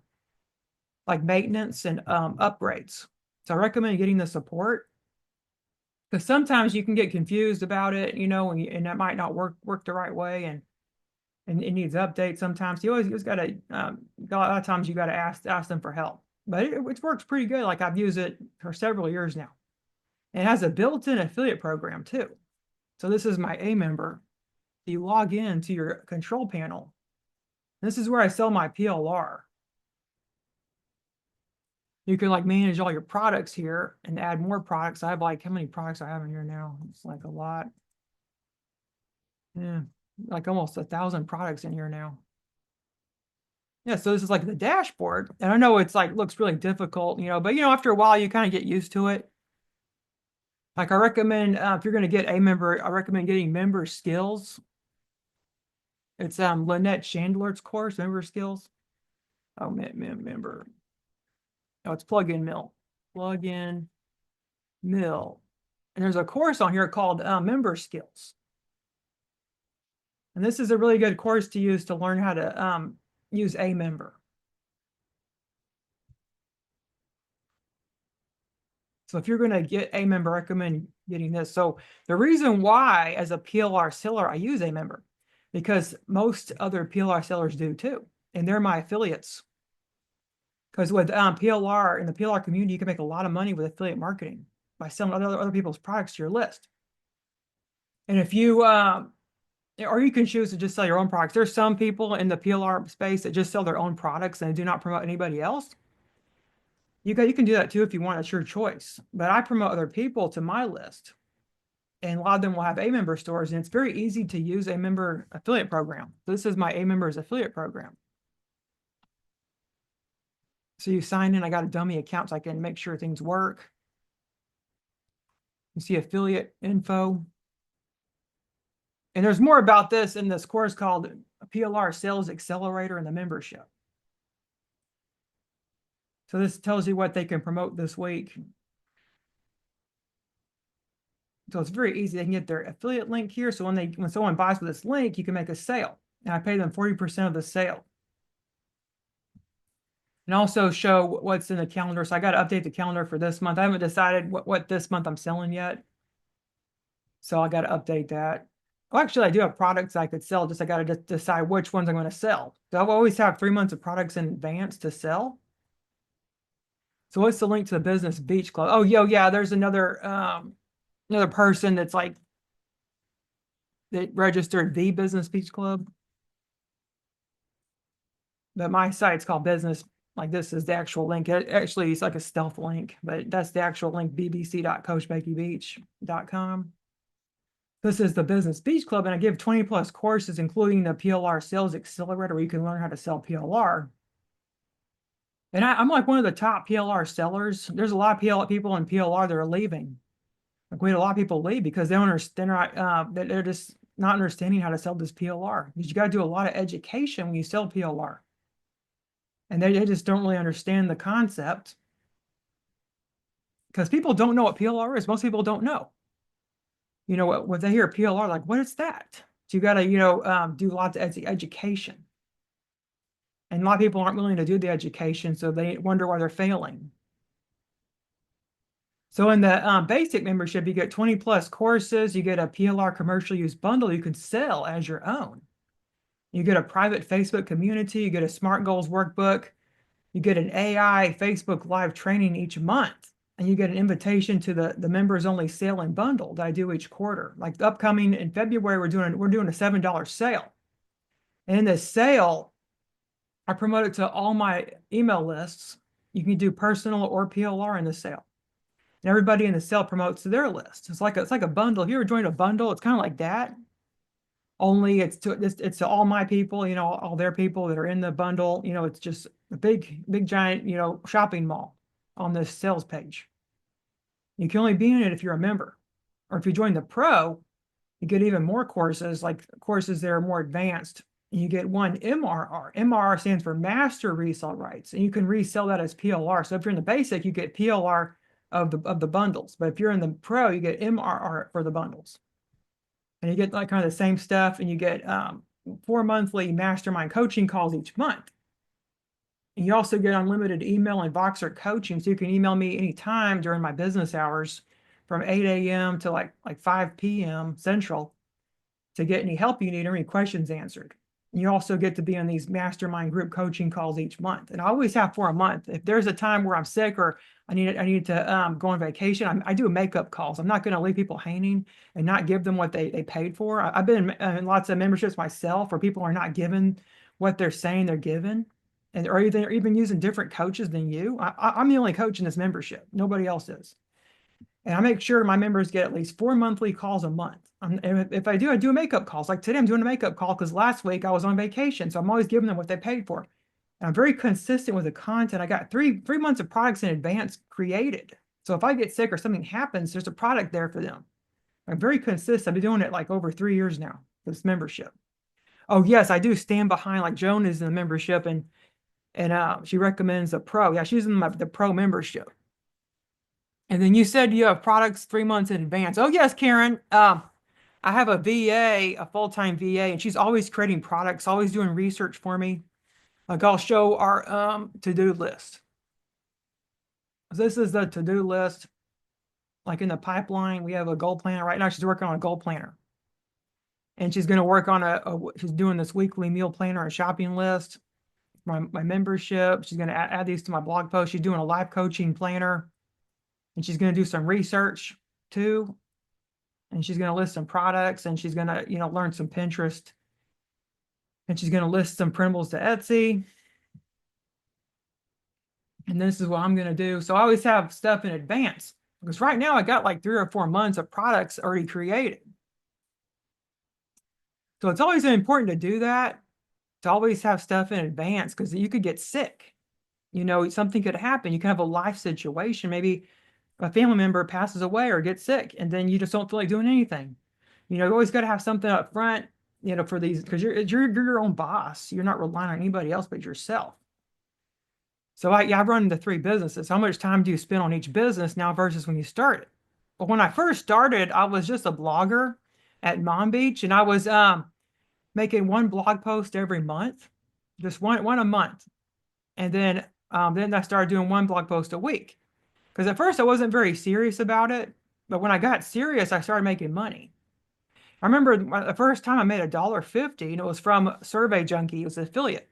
like maintenance and upgrades. So I recommend getting the support because sometimes you can get confused about it, and that might not work the right way, and it needs updates sometimes. You always got to a lot of times you got to ask them for help, but it works pretty good. Like I've used it for several years now. It has a built-in affiliate program too. So this is my A member. You log in to your control panel. This is where I sell my PLR. You can like manage all your products here and add more products. I have like, how many products I have in here now? It's like a lot. Yeah, like almost 1,000 products in here now. Yeah, so this is like the dashboard. And I know it's like looks really difficult, but after a while you kind of get used to it. Like I recommend if you're going to get a member, I recommend getting member skills. It's Lynette Chandler's course, member skills. Oh, member. Oh, it's plug-in mill. Plug-in mill. And there's a course on here called member skills. And this is a really good course to use to learn how to use a member. So if you're going to get a member, I recommend getting this. So the reason why, as a PLR seller, I use a member, because most other PLR sellers do too, and they're my affiliates. Because with PLR in the PLR community, you can make a lot of money with affiliate marketing by selling other people's products to your list. And if you or you can choose to just sell your own products. There's some people in the PLR space that just sell their own products and do not promote anybody else. You can do that too if you want. It's your choice. But I promote other people to my list, and a lot of them will have A member stores, and it's very easy to use a member affiliate program. This is my A members affiliate program. So you sign in. I got a dummy account so I can make sure things work. You see affiliate info. And there's more about this in this course called PLR Sales Accelerator and the membership. So this tells you what they can promote this week. So it's very easy. They can get their affiliate link here. So when someone buys with this link, you can make a sale. And I pay them 40% of the sale. And also show what's in the calendar. So I got to update the calendar for this month. I haven't decided what this month I'm selling yet. So I got to update that. Well, actually, I do have products I could sell. Just I got to decide which ones I'm going to sell. So I always have 3 months of products in advance to sell. So what's the link to the Business Beach Club? Oh, yeah, there's another person that's like that registered the Business Beach Club. But my site's called Business. Like this is the actual link. Actually, it's like a stealth link, but that's the actual link, bbc.coachbeckybeach.com. This is the Business Beach Club, and I give 20 plus courses, including the PLR Sales Accelerator, where you can learn how to sell PLR. And I'm like one of the top PLR sellers. There's a lot of people in PLR that are leaving. Like we had a lot of people leave because they're just not understanding how to sell this PLR. Because you got to do a lot of education when you sell PLR. And they just don't really understand the concept. Because people don't know what PLR is. Most people don't know. When they hear PLR, like, what is that? So you got to, do lots of education. And a lot of people aren't willing to do the education, so they wonder why they're failing. So in the basic membership, you get 20 plus courses. You get a PLR commercial use bundle you can sell as your own. You get a private Facebook community. You get a SMART Goals workbook. You get an AI Facebook live training each month. and you get an invitation to the members only sale and bundle that I do each quarter. Like the upcoming in February, we're doing a $7 sale. And in this sale, I promote it to all my email lists. You can do personal or PLR in the sale. And everybody in the sale promotes to their list. It's like a bundle. If you ever joined a bundle, it's kind of like that. Only it's to all my people, all their people that are in the bundle. It's just a big giant, shopping mall on this sales page. You can only be in it if you're a member. Or if you join the pro, you get even more courses, like courses that are more advanced. And you get one MRR. MRR stands for Master Resale Rights, and you can resell that as PLR. So if you're in the basic, you get PLR of the bundles. But if you're in the pro, you get MRR for the bundles. And you get like kind of the same stuff, and you get 4 monthly mastermind coaching calls each month. And you also get unlimited email and Voxer coaching. So you can email me anytime during my business hours from 8 a.m. to like 5 p.m. Central to get any help you need or any questions answered. And you also get to be on these mastermind group coaching calls each month. And I always have for a month. If there's a time where I'm sick or I need to go on vacation, I do makeup calls. I'm not going to leave people hanging and not give them what they paid for. I've been in lots of memberships myself where people are not given what they're saying they're given, or even using different coaches than you. I'm the only coach in this membership. Nobody else is. And I make sure my members get at least 4 monthly calls a month. And if I do makeup calls. Like today, I'm doing a makeup call because last week I was on vacation. So I'm always giving them what they paid for. And I'm very consistent with the content. I got three months of products in advance created. So if I get sick or something happens, there's a product there for them. I'm very consistent. I've been doing it like over 3 years now, this membership. Oh, yes, I do stand behind, like Joan is in the membership and she recommends the pro. Yeah, she's in the pro membership. And then you said you have products 3 months in advance. Oh, yes, Karen. I have a VA, a full-time VA, and she's always creating products, always doing research for me. Like I'll show our to-do list. This is the to-do list. Like in the pipeline, we have a goal planner. Right now, she's working on a goal planner. And she's going to work on she's doing this weekly meal planner and shopping list. My membership. She's going to add these to my blog post. She's doing a life coaching planner. And she's going to do some research too. And she's going to list some products, and she's going to, learn some Pinterest. And she's going to list some printables to Etsy. And this is what I'm going to do. So I always have stuff in advance because right now I got like 3 or 4 months of products already created. So it's always important to do that, to always have stuff in advance because you could get sick. Something could happen. You can have a life situation. Maybe a family member passes away or gets sick, and then you just don't feel like doing anything. You always got to have something up front, for these, because you're your own boss. You're not relying on anybody else but yourself. So I run the 3 businesses. How much time do you spend on each business now versus when you started? But when I first started, I was just a blogger at Mom Beach, and I was making 1 blog post every month, just one a month, and then I started doing 1 blog post a week. Because at first I wasn't very serious about it, but when I got serious, I started making money. I remember the first time I made $1.50, and it was from Survey Junkie. It was an affiliate.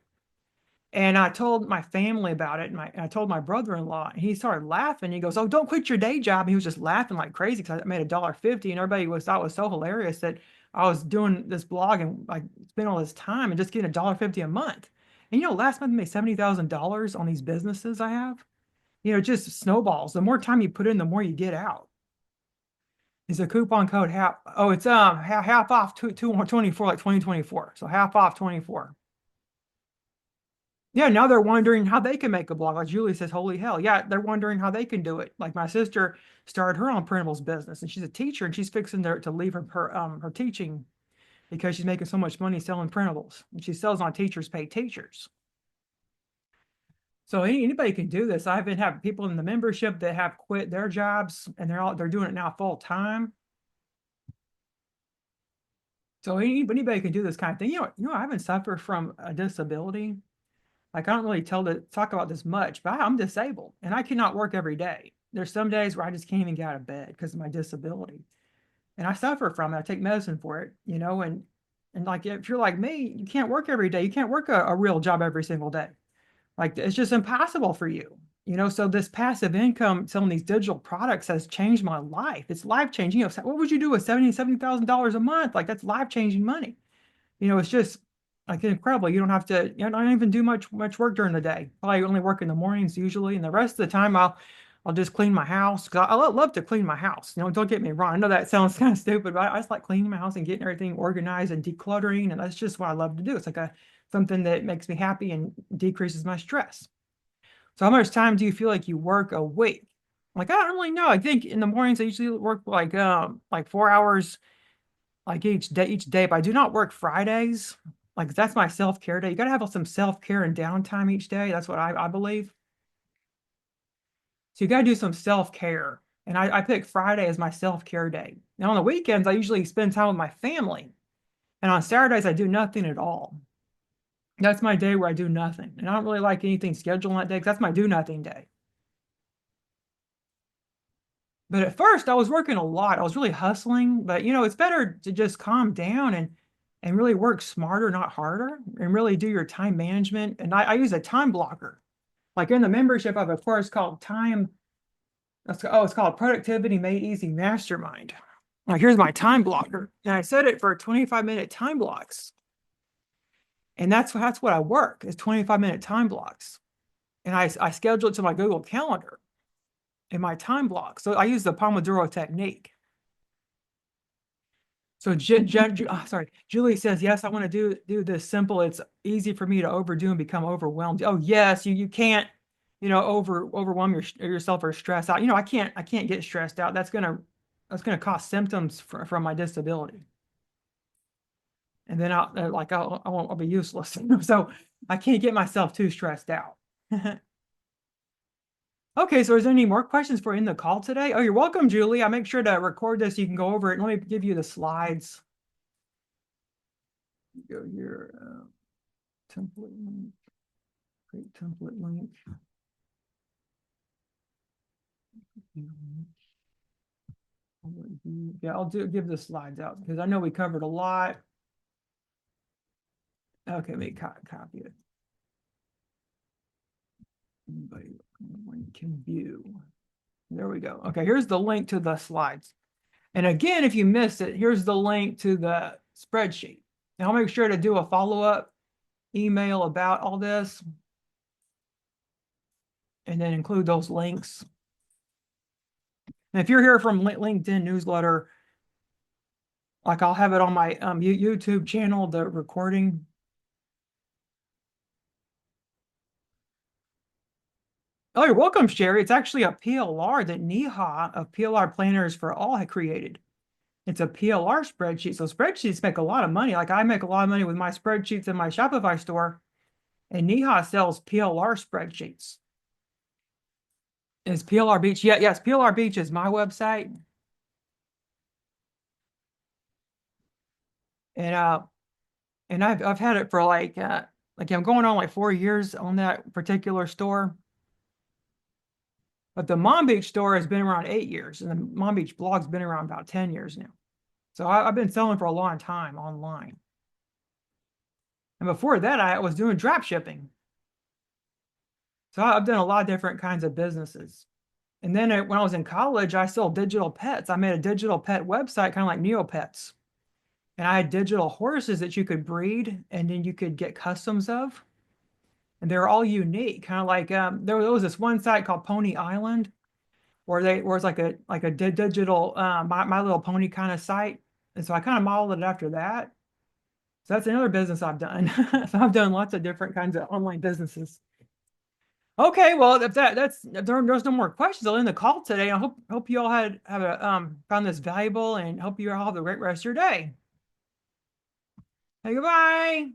And I told my family about it, and I told my brother-in-law, and he started laughing. He goes, "Oh, don't quit your day job." And he was just laughing like crazy because I made $1.50, and everybody thought it was so hilarious that I was doing this blog and like spend all this time and just getting $1.50 a month. And last month I made $70,000 on these businesses I have. Just snowballs. The more time you put in, the more you get out. Is a coupon code half? Oh, it's half off 24, like 2024. So half off 24. Yeah, now they're wondering how they can make a blog. Like Julie says, holy hell. Yeah, they're wondering how they can do it. Like my sister started her own printables business, and she's a teacher, and she's fixing to leave her teaching because she's making so much money selling printables. And she sells on Teachers Pay Teachers. So anybody can do this. I even have people in the membership that have quit their jobs, and they're doing it now full time. So anybody can do this kind of thing. I haven't suffered from a disability. Like I don't really talk about this much, but I'm disabled and I cannot work every day. There's some days where I just can't even get out of bed because of my disability, and I suffer from it. I take medicine for it, and like if you're like me, you can't work every day. You can't work a real job every single day. Like it's just impossible for you. So this passive income selling these digital products has changed my life. It's life changing. What would you do with $70,000 a month? Like that's life changing money. It's just like incredible. You don't have to, don't even do much work during the day. Probably only work in the mornings usually, and the rest of the time I'll just clean my house because I love to clean my house. Don't get me wrong. I know that sounds kind of stupid, but I just like cleaning my house and getting everything organized and decluttering, and that's just what I love to do. It's like something that makes me happy and decreases my stress. So how much time do you feel like you work a week? Like I don't really know. I think in the mornings I usually work like 4 hours like each day, but I do not work Fridays. Like that's my self-care day. You gotta have some self-care and downtime each day. That's what I believe. So you gotta do some self-care. And I pick Friday as my self-care day. Now on the weekends, I usually spend time with my family. And on Saturdays, I do nothing at all. That's my day where I do nothing. And I don't really like anything scheduled on that day because that's my do nothing day. But at first I was working a lot. I was really hustling, but it's better to just calm down and really work smarter, not harder, and really do your time management. And I use a time blocker. Like in the membership of a course called it's called Productivity Made Easy Mastermind. Like here's my time blocker. And I set it for 25-minute time blocks. And that's what I work is 25-minute time blocks. And I schedule it to my Google Calendar in my time block. So I use the Pomodoro technique. So sorry, Julie says, yes, I want to do this simple. It's easy for me to overdo and become overwhelmed. Oh, yes, you can't, overwhelm yourself or stress out. I can't get stressed out. That's gonna cause symptoms from my disability. And then I'll be useless. So I can't get myself too stressed out. Okay, so is there any more questions for in the call today? Oh, you're welcome, Julie. I make sure to record this so you can go over it. Let me give you the slides. Go here, template link, create template link. Yeah, give the slides out because I know we covered a lot. Okay, make copy it. Anybody can view. There we go. Okay, here's the link to the slides. And again, if you missed it, here's the link to the spreadsheet. Now I'll make sure to do a follow-up email about all this and then include those links. And if you're here from LinkedIn newsletter, like I'll have it on my YouTube channel, the recording. Oh, you're welcome, Sherry. It's actually a PLR that NEHA of PLR Planners for All had created. It's a PLR spreadsheet. So spreadsheets make a lot of money. Like I make a lot of money with my spreadsheets in my Shopify store, and NEHA sells PLR spreadsheets. Is PLR Beach? Yeah, yes, PLR Beach is my website. And I've had it for like I'm going on like 4 years on that particular store. But the Mom Beach store has been around 8 years, and the Mom Beach blog's been around about 10 years now. So I've been selling for a long time online. And before that, I was doing drop shipping. So I've done a lot of different kinds of businesses. And then when I was in college, I sold digital pets. I made a digital pet website, kind of like Neopets. And I had digital horses that you could breed and then you could get customs of. And they're all unique, kind of like there was this one site called Pony Island where it's like a digital My Little Pony kind of site. And so I kind of modeled it after that. So that's another business I've done. So I've done lots of different kinds of online businesses. Okay, well, if there's no more questions, I'll end the call today. I hope you all found this valuable and hope you all have a great rest of your day. Hey, goodbye.